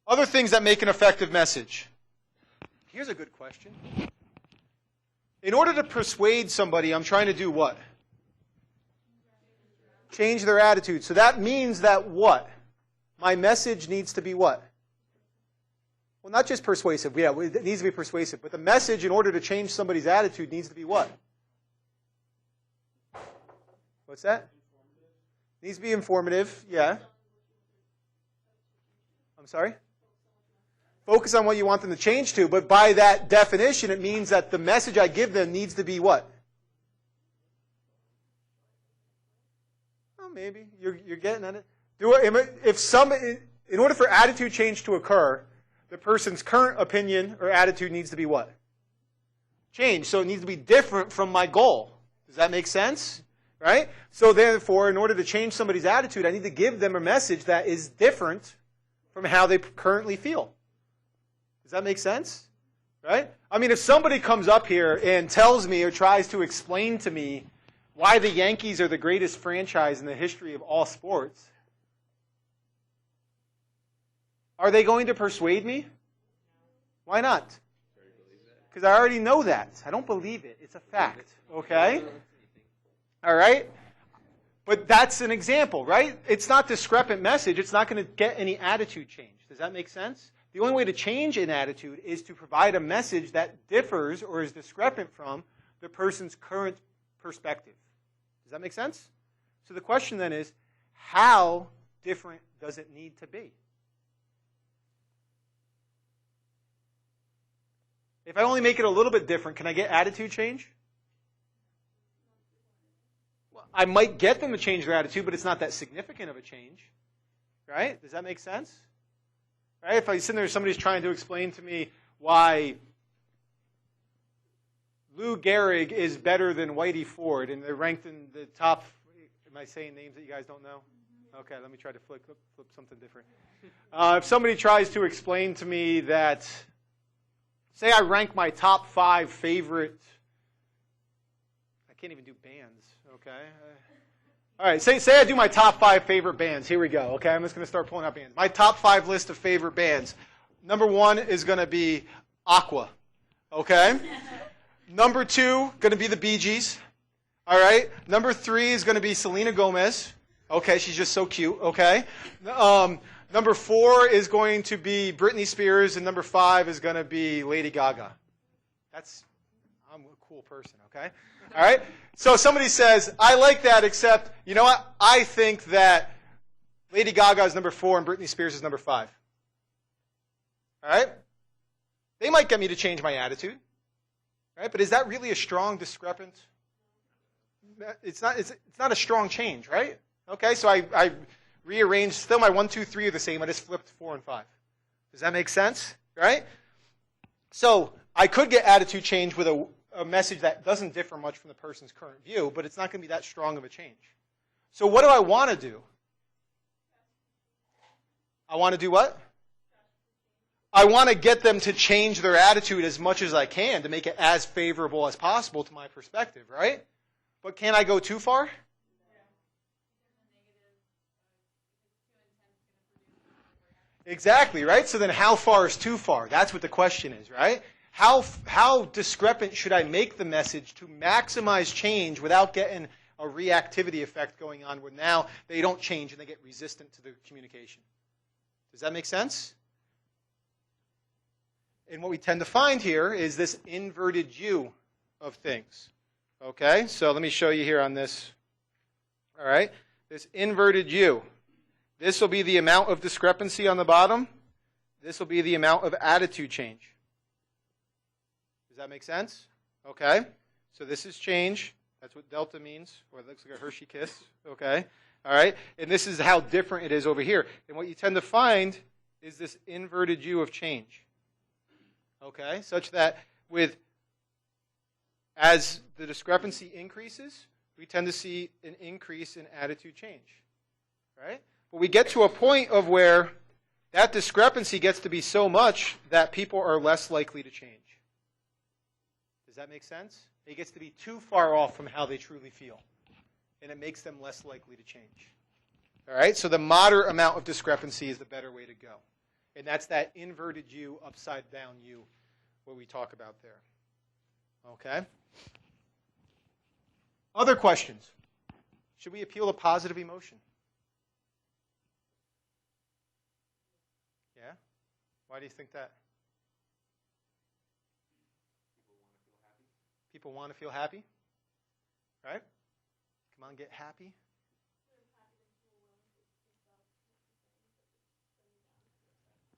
Other things that make an effective message. Here's a good question. In order to persuade somebody, I'm trying to do what? Change their attitude. So that means that what? My message needs to be what? Well, not just persuasive. Yeah, it needs to be persuasive. But the message, in order to change somebody's attitude, needs to be what? What's that? Needs to be informative. Yeah. I'm sorry? Focus on what you want them to change to, but by that definition, it means that the message I give them needs to be what? Well, maybe. You're getting at it. In order for attitude change to occur, the person's current opinion or attitude needs to be what? Change. So it needs to be different from my goal. Does that make sense? Right? So therefore, in order to change somebody's attitude, I need to give them a message that is different from how they currently feel. Does that make sense? Right? I mean, if somebody comes up here and tells me or tries to explain to me why the Yankees are the greatest franchise in the history of all sports, are they going to persuade me? Why not? Because I already know that. I don't believe it. It's a fact. Okay? All right? But that's an example, right? It's not discrepant message. It's not going to get any attitude change. Does that make sense? The only way to change an attitude is to provide a message that differs or is discrepant from the person's current perspective. Does that make sense? So the question then is, how different does it need to be? If I only make it a little bit different, can I get attitude change? Well, I might get them to change their attitude, but it's not that significant of a change. Right? Does that make sense? Right? If I sit there, somebody's trying to explain to me why Lou Gehrig is better than Whitey Ford, and they're ranked in the top. Am I saying names that you guys don't know? Okay, let me try to flip something different. If somebody tries to explain to me that, say I rank my top 5 favorite, I can't even do bands, okay? All right, say I do my top 5 favorite bands. Here we go, okay? I'm just going to start pulling out bands. My top 5 list of favorite bands. Number 1 is going to be Aqua, okay? Number 2, going to be the Bee Gees, all right? Number 3 is going to be Selena Gomez. Okay, she's just so cute, okay? Number 4 is going to be Britney Spears, and number 5 is going to be Lady Gaga. I'm a cool person, okay? All right? So somebody says, I like that, except, you know what? I think that Lady Gaga is number 4 and Britney Spears is number 5. All right? They might get me to change my attitude, right? But is that really a strong discrepant? It's not a strong change, right? Okay, so I rearranged. Still, my 1, 2, 3 are the same. I just flipped 4 and 5. Does that make sense? Right? So I could get attitude change with a message that doesn't differ much from the person's current view, but it's not going to be that strong of a change. So what do I want to do? I want to do what? I want to get them to change their attitude as much as I can to make it as favorable as possible to my perspective, right? But can I go too far? Exactly, right? So then how far is too far? That's what the question is, right? How discrepant should I make the message to maximize change without getting a reactivity effect going on where now they don't change and they get resistant to the communication? Does that make sense? And what we tend to find here is this inverted U of things. Okay, so let me show you here on this. All right, this inverted U. This will be the amount of discrepancy on the bottom. This will be the amount of attitude change. Does that make sense? Okay. So this is change. That's what delta means, or it looks like a Hershey kiss. Okay. All right. And this is how different it is over here. And what you tend to find is this inverted U of change. Okay. Such that as the discrepancy increases, we tend to see an increase in attitude change. Right? But we get to a point of where that discrepancy gets to be so much that people are less likely to change. Does that make sense? It gets to be too far off from how they truly feel. And it makes them less likely to change. All right? So the moderate amount of discrepancy is the better way to go. And that's that inverted U, upside down U, what we talk about there. Okay? Other questions? Should we appeal to positive emotion? Yeah? Why do you think that? People want to feel happy? Right? Come on, get happy.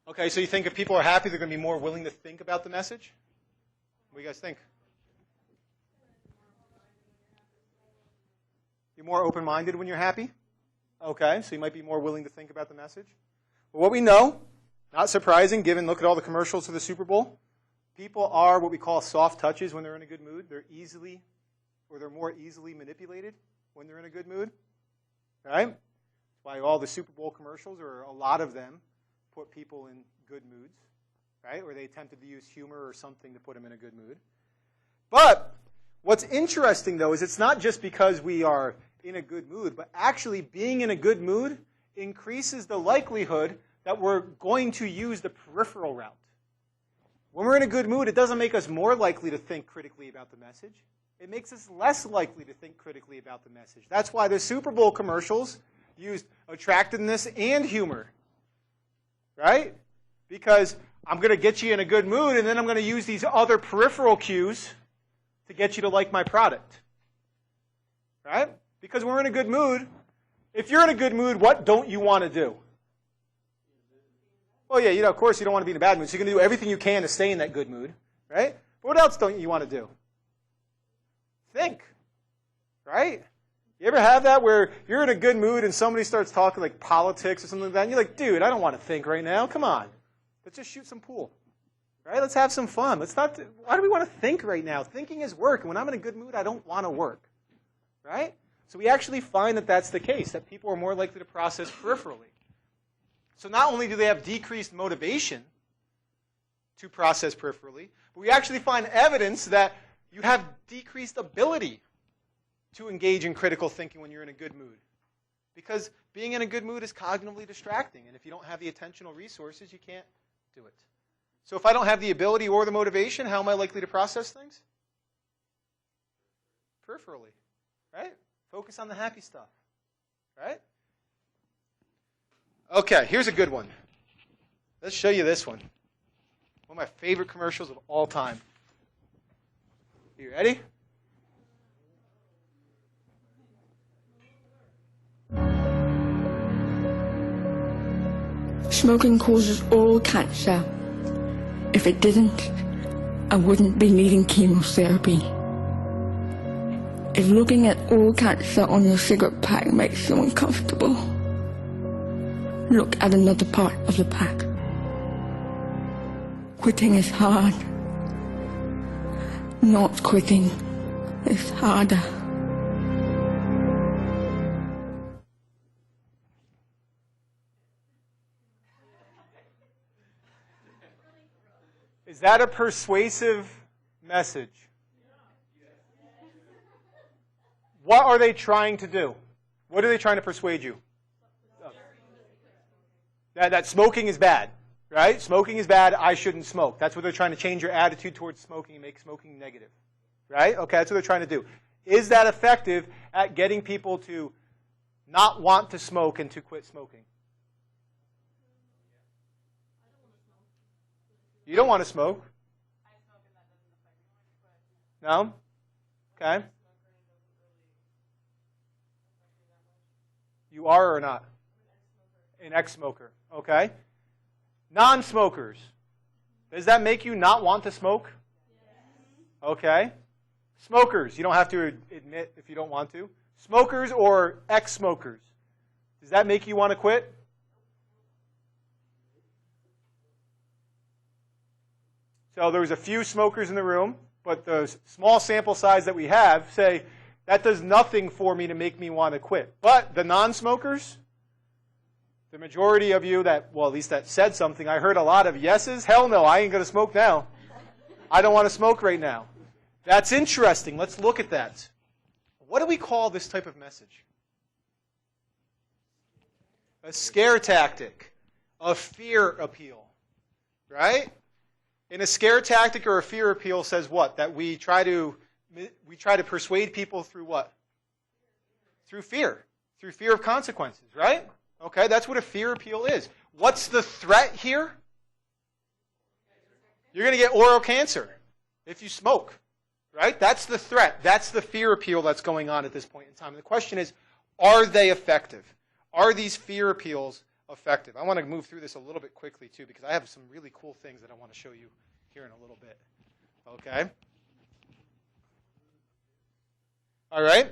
Okay, so you think if people are happy, they're going to be more willing to think about the message? What do you guys think? You're more open-minded when you're happy? Okay, so you might be more willing to think about the message. Well, what we know, not surprising, given look at all the commercials for the Super Bowl, people are what we call soft touches when they're in a good mood. They're more easily manipulated when they're in a good mood. Right? That's why all the Super Bowl commercials, or a lot of them, put people in good moods. Right? Or they attempted to use humor or something to put them in a good mood. But what's interesting, though, is it's not just because we are in a good mood, but actually being in a good mood increases the likelihood that we're going to use the peripheral route. When we're in a good mood, it doesn't make us more likely to think critically about the message. It makes us less likely to think critically about the message. That's why the Super Bowl commercials used attractiveness and humor. Right? Because I'm going to get you in a good mood, and then I'm going to use these other peripheral cues to get you to like my product. Right? Because when we're in a good mood, if you're in a good mood, what don't you want to do? Well, yeah, of course you don't want to be in a bad mood, so you're going to do everything you can to stay in that good mood. Right? But what else don't you want to do? Think. Right? You ever have that where you're in a good mood and somebody starts talking like politics or something like that, and you're like, dude, I don't want to think right now. Come on. Let's just shoot some pool. Right? Let's have some fun. Why do we want to think right now? Thinking is work. And when I'm in a good mood, I don't want to work. Right? So we actually find that that's the case, that people are more likely to process peripherally. So not only do they have decreased motivation to process peripherally, but we actually find evidence that you have decreased ability to engage in critical thinking when you're in a good mood. Because being in a good mood is cognitively distracting. And if you don't have the attentional resources, you can't do it. So if I don't have the ability or the motivation, how am I likely to process things? Peripherally. Right? Focus on the happy stuff. Right? Okay, here's a good one. Let's show you this one. One of my favorite commercials of all time. You ready? Smoking causes oral cancer. If it didn't, I wouldn't be needing chemotherapy. If looking at oral cancer on your cigarette pack makes you uncomfortable, look at another part of the pack. Quitting is hard. Not quitting is harder. Is that a persuasive message? What are they trying to do? What are they trying to persuade you? That smoking is bad, right? Smoking is bad, I shouldn't smoke. That's what they're trying to change your attitude towards smoking and make smoking negative, right? Okay, that's what they're trying to do. Is that effective at getting people to not want to smoke and to quit smoking? You don't want to smoke? No? Okay. You are or not? An ex-smoker. Okay. Non-smokers. Does that make you not want to smoke? Okay. Smokers. You don't have to admit if you don't want to. Smokers or ex-smokers. Does that make you want to quit? So there's a few smokers in the room, but the small sample size that we have say, that does nothing for me to make me want to quit. But the non-smokers, the majority of you that, well, at least that said something, I heard a lot of yeses. Hell no, I ain't going to smoke now. I don't want to smoke right now. That's interesting. Let's look at that. What do we call this type of message? A scare tactic, a fear appeal, right? And a scare tactic or a fear appeal says what? That we try to persuade people through what? Through fear of consequences, right? Okay, that's what a fear appeal is. What's the threat here? You're going to get oral cancer if you smoke, right? That's the threat. That's the fear appeal that's going on at this point in time. The question is, are they effective? Are these fear appeals effective? I want to move through this a little bit quickly, too, because I have some really cool things that I want to show you here in a little bit. Okay? All right?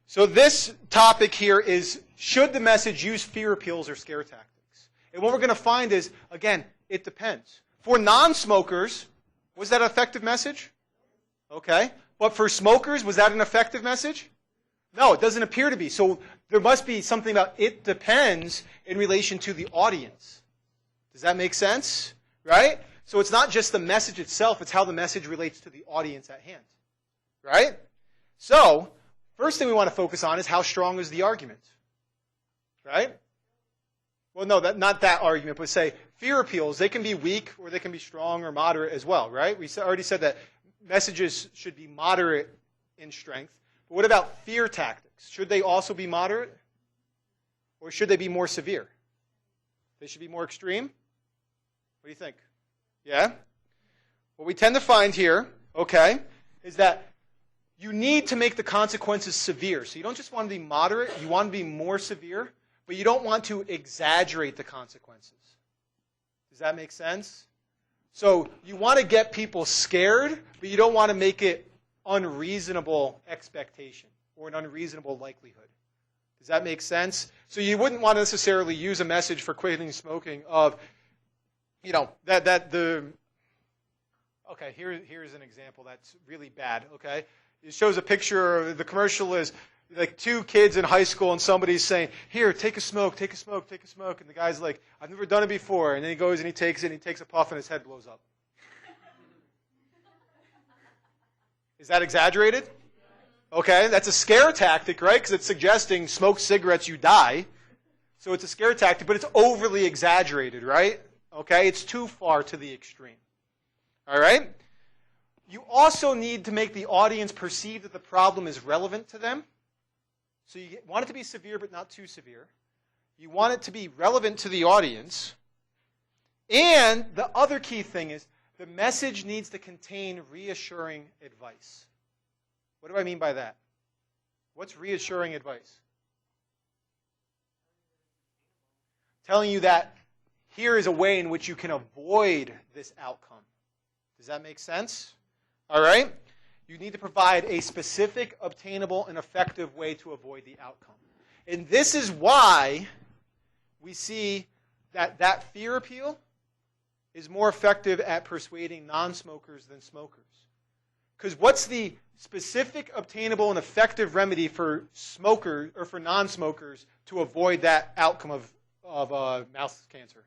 So this topic here is, should the message use fear appeals or scare tactics? And what we're going to find is, again, it depends. For non-smokers, was that an effective message? Okay. But for smokers, was that an effective message? No, it doesn't appear to be. So there must be something about it depends in relation to the audience. Does that make sense? Right? So it's not just the message itself, it's how the message relates to the audience at hand. Right? So, first thing we want to focus on is how strong is the argument. Right? Well, no, not that argument, but say fear appeals, they can be weak or they can be strong or moderate as well, right? We already said that messages should be moderate in strength. But what about fear tactics? Should they also be moderate? Or should they be more severe? They should be more extreme? What do you think? Yeah? What we tend to find here, okay, is that you need to make the consequences severe. So you don't just want to be moderate, you want to be more severe, but you don't want to exaggerate the consequences. Does that make sense? So you want to get people scared, but you don't want to make it unreasonable expectation or an unreasonable likelihood. Does that make sense? So you wouldn't want to necessarily use a message for quitting smoking of, Okay, here's an example that's really bad, okay? It shows a picture, the commercial is like two kids in high school and somebody's saying, here, take a smoke, take a smoke, take a smoke. And the guy's like, I've never done it before. And then he goes and he takes it and he takes a puff and his head blows up. Is that exaggerated? Okay, that's a scare tactic, right? Because it's suggesting smoke cigarettes, you die. So it's a scare tactic, but it's overly exaggerated, right? Okay, it's too far to the extreme. All right? You also need to make the audience perceive that the problem is relevant to them. So you want it to be severe, but not too severe. You want it to be relevant to the audience. And the other key thing is the message needs to contain reassuring advice. What do I mean by that? What's reassuring advice? Telling you that here is a way in which you can avoid this outcome. Does that make sense? All right? You need to provide a specific, obtainable, and effective way to avoid the outcome. And this is why we see that fear appeal is more effective at persuading non-smokers than smokers. Because what's the specific, obtainable, and effective remedy for smokers or for non-smokers to avoid that outcome of mouth cancer?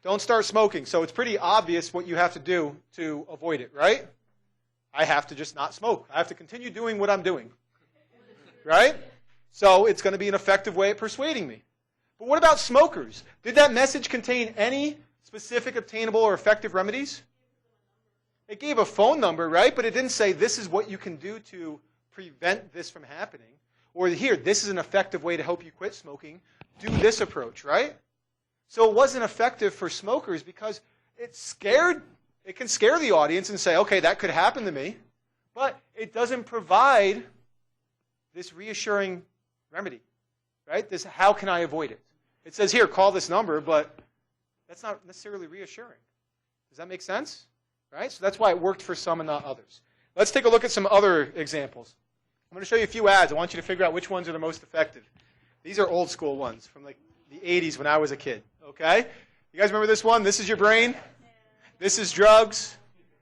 Don't start smoking. So it's pretty obvious what you have to do to avoid it, right? I have to just not smoke. I have to continue doing what I'm doing, right? So it's going to be an effective way at persuading me. But what about smokers? Did that message contain any specific, obtainable, or effective remedies? It gave a phone number, right? But it didn't say this is what you can do to prevent this from happening. Or here, this is an effective way to help you quit smoking. Do this approach, right? So it wasn't effective for smokers because it can scare the audience and say, okay, that could happen to me. But it doesn't provide this reassuring remedy, right? This, how can I avoid it? It says here, call this number, but that's not necessarily reassuring. Does that make sense? Right? So that's why it worked for some and not others. Let's take a look at some other examples. I'm going to show you a few ads. I want you to figure out which ones are the most effective. These are old school ones from like the 80s when I was a kid. Okay? You guys remember this one? This is your brain. This is drugs.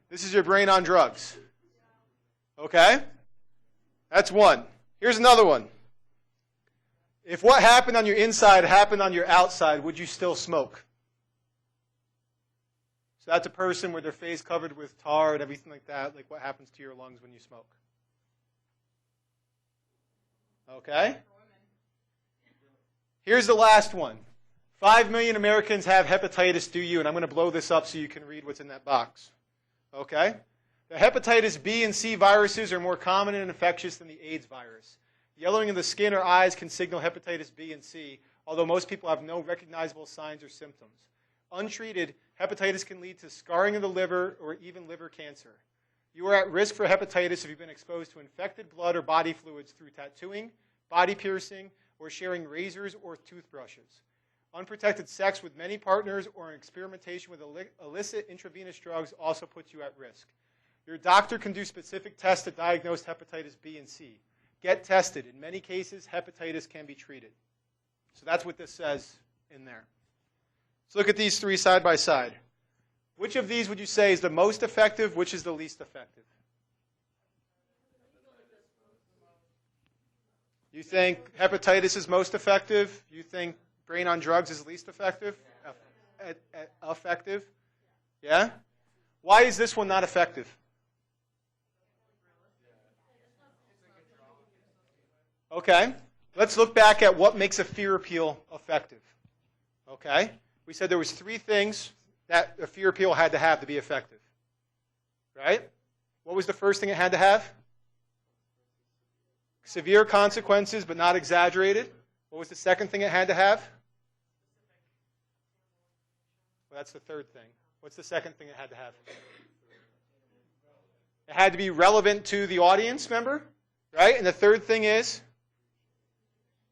This is your brain on drugs. Okay? That's one. Here's another one. If what happened on your inside happened on your outside, would you still smoke? So that's a person with their face covered with tar and everything like that, like what happens to your lungs when you smoke. Okay? Here's the last one. 5 million Americans have hepatitis, do you? And I'm going to blow this up so you can read what's in that box. Okay? The hepatitis B and C viruses are more common and infectious than the AIDS virus. Yellowing of the skin or eyes can signal hepatitis B and C, although most people have no recognizable signs or symptoms. Untreated, hepatitis can lead to scarring of the liver or even liver cancer. You are at risk for hepatitis if you've been exposed to infected blood or body fluids through tattooing, body piercing, or sharing razors or toothbrushes. Unprotected sex with many partners or experimentation with illicit intravenous drugs also puts you at risk. Your doctor can do specific tests to diagnose hepatitis B and C. Get tested. In many cases, hepatitis can be treated. So that's what this says in there. So look at these three side by side. Which of these would you say is the most effective? Which is the least effective? You think hepatitis is most effective? You think brain on drugs is least effective? Effective? Yeah? Why is this one not effective? Okay. Let's look back at what makes a fear appeal effective. Okay? We said there was 3 things that a fear appeal had to have to be effective. Right? What was the first thing it had to have? Severe consequences, but not exaggerated. What was the second thing it had to have? Well, that's the third thing. What's the second thing it had to have? It had to be relevant to the audience, remember? Right? And the third thing is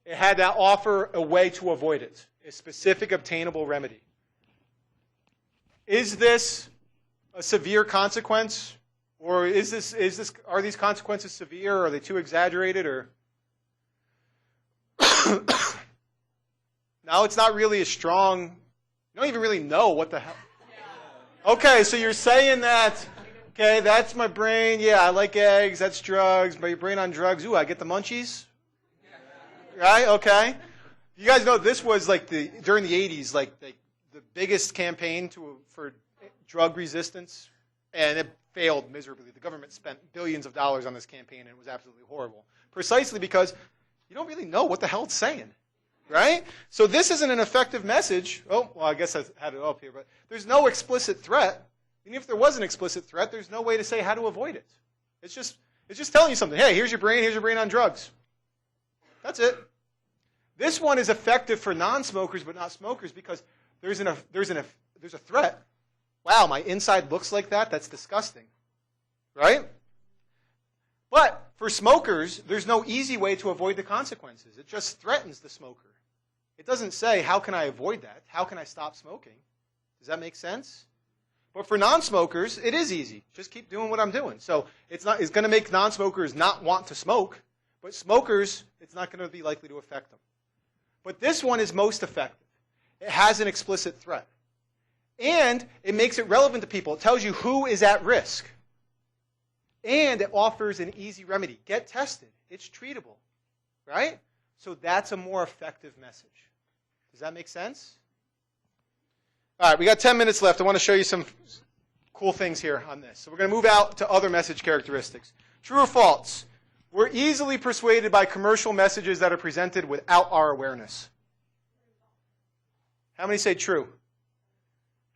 it had to offer a way to avoid it, a specific obtainable remedy. Is this a severe consequence? Or are these consequences severe? Or are they too exaggerated? Or no, it's not really a strong You don't even really know what the hell. Okay, so you're saying that, okay, that's my brain. Yeah, I like eggs. That's drugs. But your brain on drugs. Ooh, I get the munchies. Right? Okay. You guys know this was like during the 80s, like the biggest campaign for drug resistance, and it failed miserably. The government spent billions of dollars on this campaign, and it was absolutely horrible. Precisely because you don't really know what the hell it's saying. Right? So this isn't an effective message. Oh, well, I guess I had it up here, but there's no explicit threat. And if there was an explicit threat, there's no way to say how to avoid it. It's just telling you something. Hey, here's your brain on drugs. That's it. This one is effective for non-smokers but not smokers because there's a threat. Wow, my inside looks like that? That's disgusting. Right? But for smokers, there's no easy way to avoid the consequences. It just threatens the smoker. It doesn't say, how can I avoid that? How can I stop smoking? Does that make sense? But for non-smokers, it is easy. Just keep doing what I'm doing. So it's going to make non-smokers not want to smoke, but smokers, it's not going to be likely to affect them. But this one is most effective. It has an explicit threat. And it makes it relevant to people. It tells you who is at risk. And it offers an easy remedy. Get tested. It's treatable. Right? So that's a more effective message. Does that make sense? All right, we got 10 minutes left. I want to show you some cool things here on this. So we're going to move out to other message characteristics. True or false? We're easily persuaded by commercial messages that are presented without our awareness. How many say true?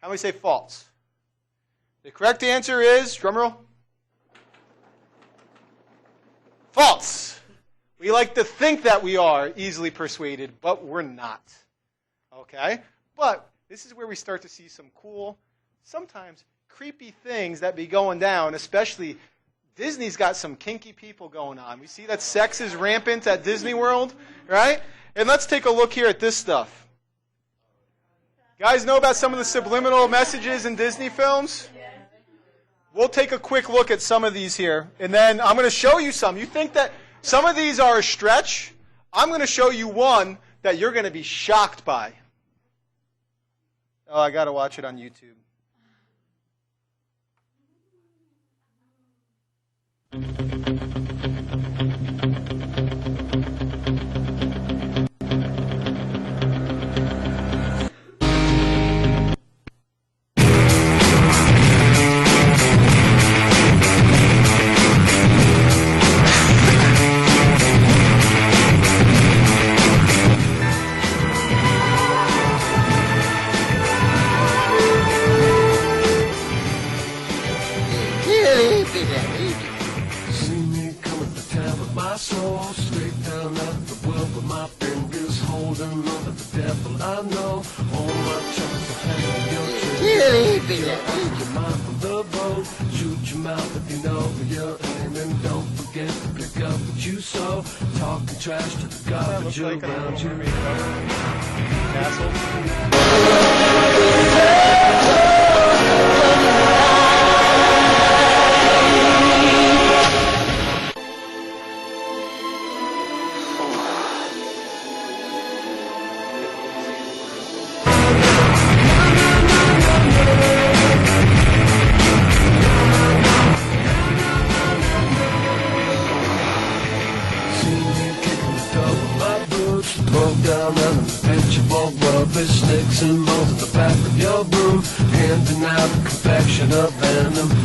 How many say false? The correct answer is, drum roll, false. We like to think that we are easily persuaded, but we're not. Okay? But this is where we start to see some cool, sometimes creepy things that be going down, especially Disney's got some kinky people going on. We see that sex is rampant at Disney World, right? And let's take a look here at this stuff. Guys know about some of the subliminal messages in Disney films? We'll take a quick look at some of these here, and then I'm going to show you some. You think that some of these are a stretch? I'm going to show you one that you're going to be shocked by. Oh, I got to watch it on YouTube.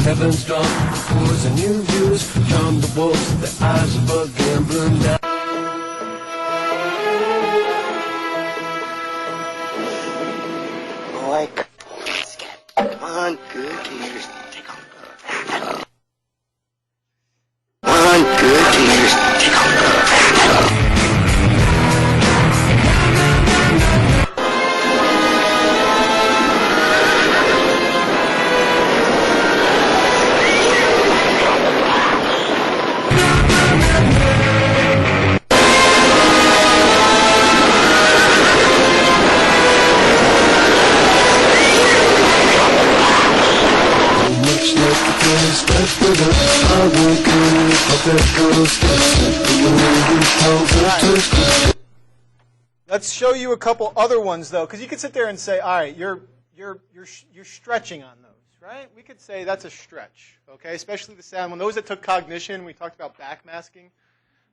Heaven's drunk, the poison you use from the wolves of the eyes of a gambler now. Like, let's get it. Come on, good ears. Take off. Come on, good ears. Take off. Let's show you a couple other ones, though, because you could sit there and say, all right, you're stretching on those, right? We could say that's a stretch, okay? Especially the sound. When those that took cognition, we talked about backmasking,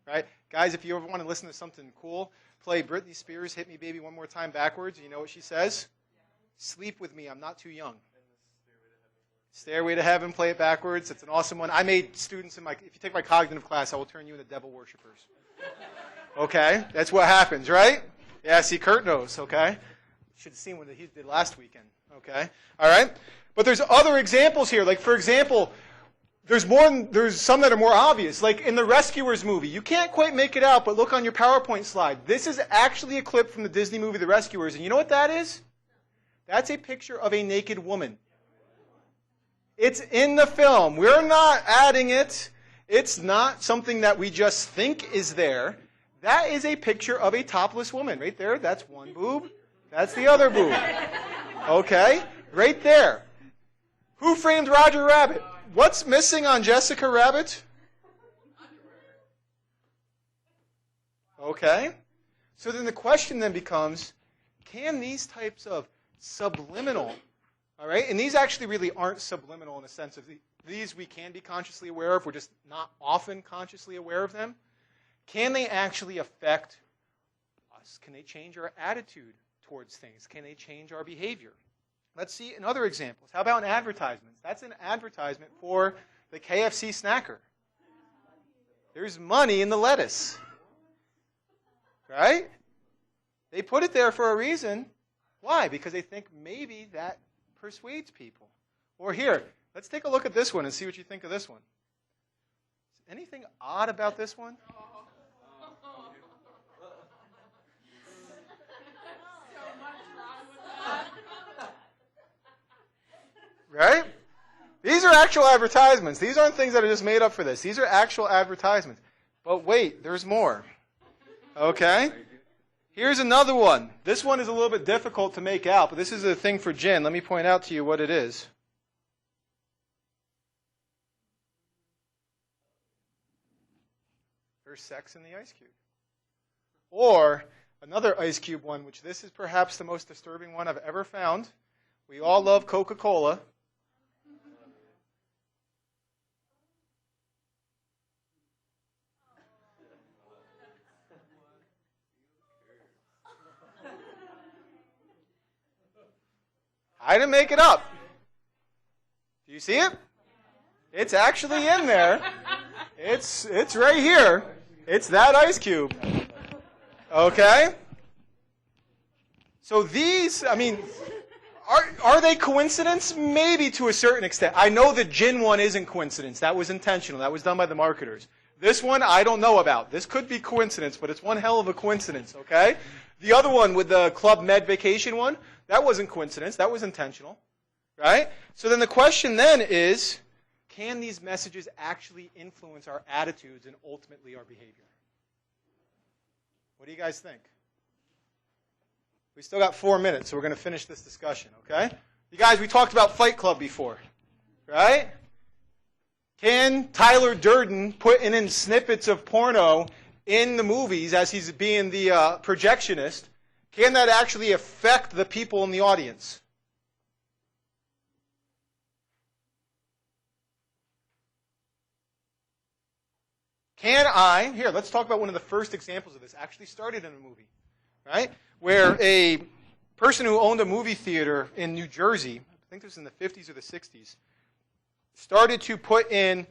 right? Guys, if you ever want to listen to something cool, play Britney Spears' Hit Me Baby One More Time backwards. You know what she says? Sleep with me, I'm not too young. Stairway to Heaven, play it backwards. It's an awesome one. I made students if you take my cognitive class, I will turn you into devil worshippers. Okay? That's what happens, right? Yeah, see, Kurt knows, okay? Should have seen what he did last weekend, okay? All right? But there's other examples here. Like, for example, there's some that are more obvious. Like in the Rescuers movie. You can't quite make it out, but look on your PowerPoint slide. This is actually a clip from the Disney movie The Rescuers. And you know what that is? That's a picture of a naked woman. It's in the film. We're not adding it. It's not something that we just think is there. That is a picture of a topless woman. Right there, that's one boob. That's the other boob. Okay? Right there. Who Framed Roger Rabbit? What's missing on Jessica Rabbit? Okay? So then the question then becomes, can these types of subliminal, all right, and these actually really aren't subliminal in the sense of these we can be consciously aware of, we're just not often consciously aware of them. Can they actually affect us? Can they change our attitude towards things? Can they change our behavior? Let's see in other examples. How about in advertisements? That's an advertisement for the KFC snacker. There's money in the lettuce. Right? They put it there for a reason. Why? Because they think maybe that persuades people. Or here, let's take a look at this one and see what you think of this one. Is anything odd about this one? Right? These are actual advertisements. These aren't things that are just made up for this. These are actual advertisements. But wait, there's more. Okay? Here's another one. This one is a little bit difficult to make out, but this is a thing for gin. Let me point out to you what it is. There's sex in the ice cube. Or another ice cube one, which this is perhaps the most disturbing one I've ever found. We all love Coca-Cola. I didn't make it up. Do you see it? It's actually in there. It's right here. It's that ice cube. Okay? So these, I mean, are they coincidence? Maybe to a certain extent. I know the gin one isn't coincidence. That was intentional. That was done by the marketers. This one, I don't know about. This could be coincidence, but it's one hell of a coincidence, okay? The other one with the Club Med Vacation one, that wasn't coincidence. That was intentional, right? So then the question then is, can these messages actually influence our attitudes and ultimately our behavior? What do you guys think? We still got 4 minutes, so we're going to finish this discussion, okay? You guys, we talked about Fight Club before, right? Can Tyler Durden put in snippets of porno in the movies as he's being the projectionist? Can that actually affect the people in the audience? Here, let's talk about one of the first examples of this. Actually started in a movie, right? Where a person who owned a movie theater in New Jersey, I think this was in the 50s or the 60s, started to put in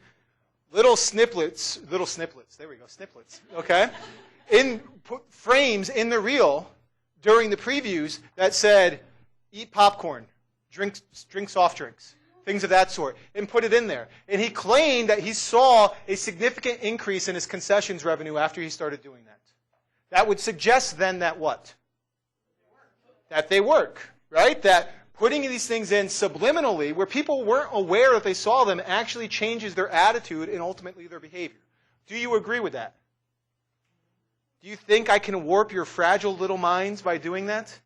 little snippets, there we go, snippets, okay? Put frames in the reel during the previews that said, eat popcorn, drink soft drinks, things of that sort, and put it in there. And he claimed that he saw a significant increase in his concessions revenue after he started doing that. That would suggest then that what? That they work, right? That putting these things in subliminally, where people weren't aware that they saw them, actually changes their attitude and ultimately their behavior. Do you agree with that? Do you think I can warp your fragile little minds by doing that?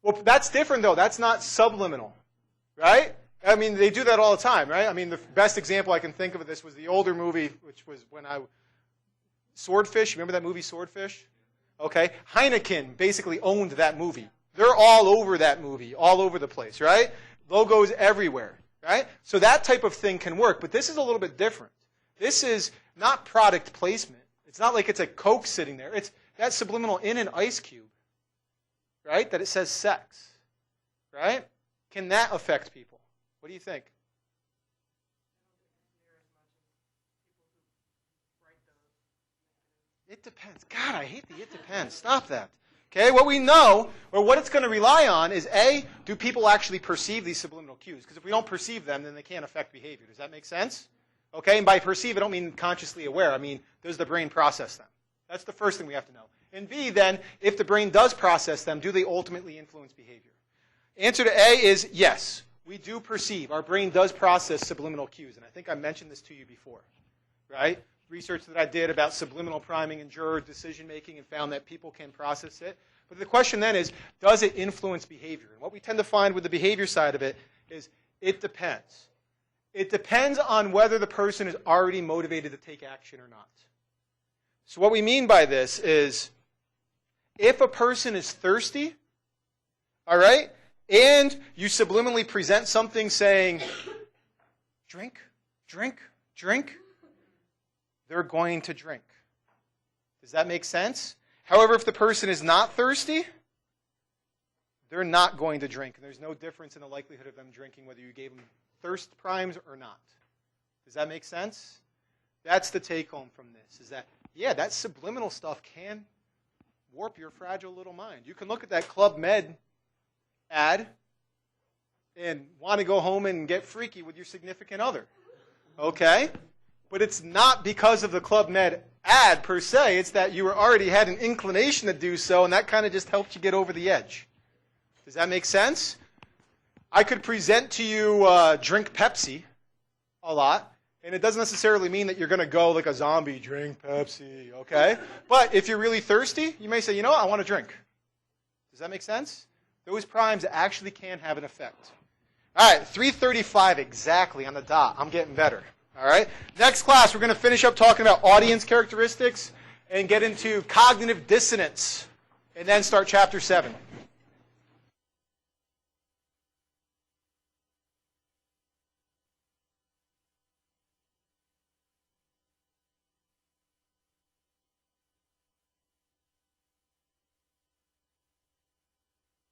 Well, that's different, though. That's not subliminal, right? I mean, they do that all the time, right? I mean, the best example I can think of this was the older movie, which was when I Swordfish, remember that movie Swordfish? Okay, Heineken basically owned that movie. They're all over that movie, all over the place, right? Logos everywhere, right? So that type of thing can work, but this is a little bit different. This is not product placement. It's not like it's a Coke sitting there. It's that subliminal in an ice cube, right? That it says sex, right? Can that affect people? What do you think? It depends. God, I hate the it depends. Stop that. Okay, what we know, or what it's going to rely on is A, do people actually perceive these subliminal cues? Because if we don't perceive them, then they can't affect behavior. Does that make sense? Okay, and by perceive, I don't mean consciously aware. I mean, does the brain process them? That's the first thing we have to know. And B, then, if the brain does process them, do they ultimately influence behavior? Answer to A is yes. We do perceive. Our brain does process subliminal cues. And I think I mentioned this to you before, right? Research that I did about subliminal priming and juror decision-making and found that people can process it. But the question then is, does it influence behavior? And what we tend to find with the behavior side of it is it depends. It depends on whether the person is already motivated to take action or not. So what we mean by this is, if a person is thirsty, all right, and you subliminally present something saying, drink, drink, drink, they're going to drink. Does that make sense? However, if the person is not thirsty, they're not going to drink. And there's no difference in the likelihood of them drinking whether you gave them thirst primes or not. Does that make sense? That's the take home from this, is that, yeah, that subliminal stuff can warp your fragile little mind. You can look at that Club Med ad and want to go home and get freaky with your significant other. Okay? But it's not because of the Club Med ad per se. It's that you already had an inclination to do so, and that kind of just helped you get over the edge. Does that make sense? I could present to you drink Pepsi a lot, and it doesn't necessarily mean that you're going to go like a zombie, drink Pepsi, okay? But if you're really thirsty, you may say, you know what, I want to drink. Does that make sense? Those primes actually can have an effect. All right, 3:35 exactly on the dot. I'm getting better. All right. Next class, we're going to finish up talking about audience characteristics and get into cognitive dissonance, and then start chapter 7.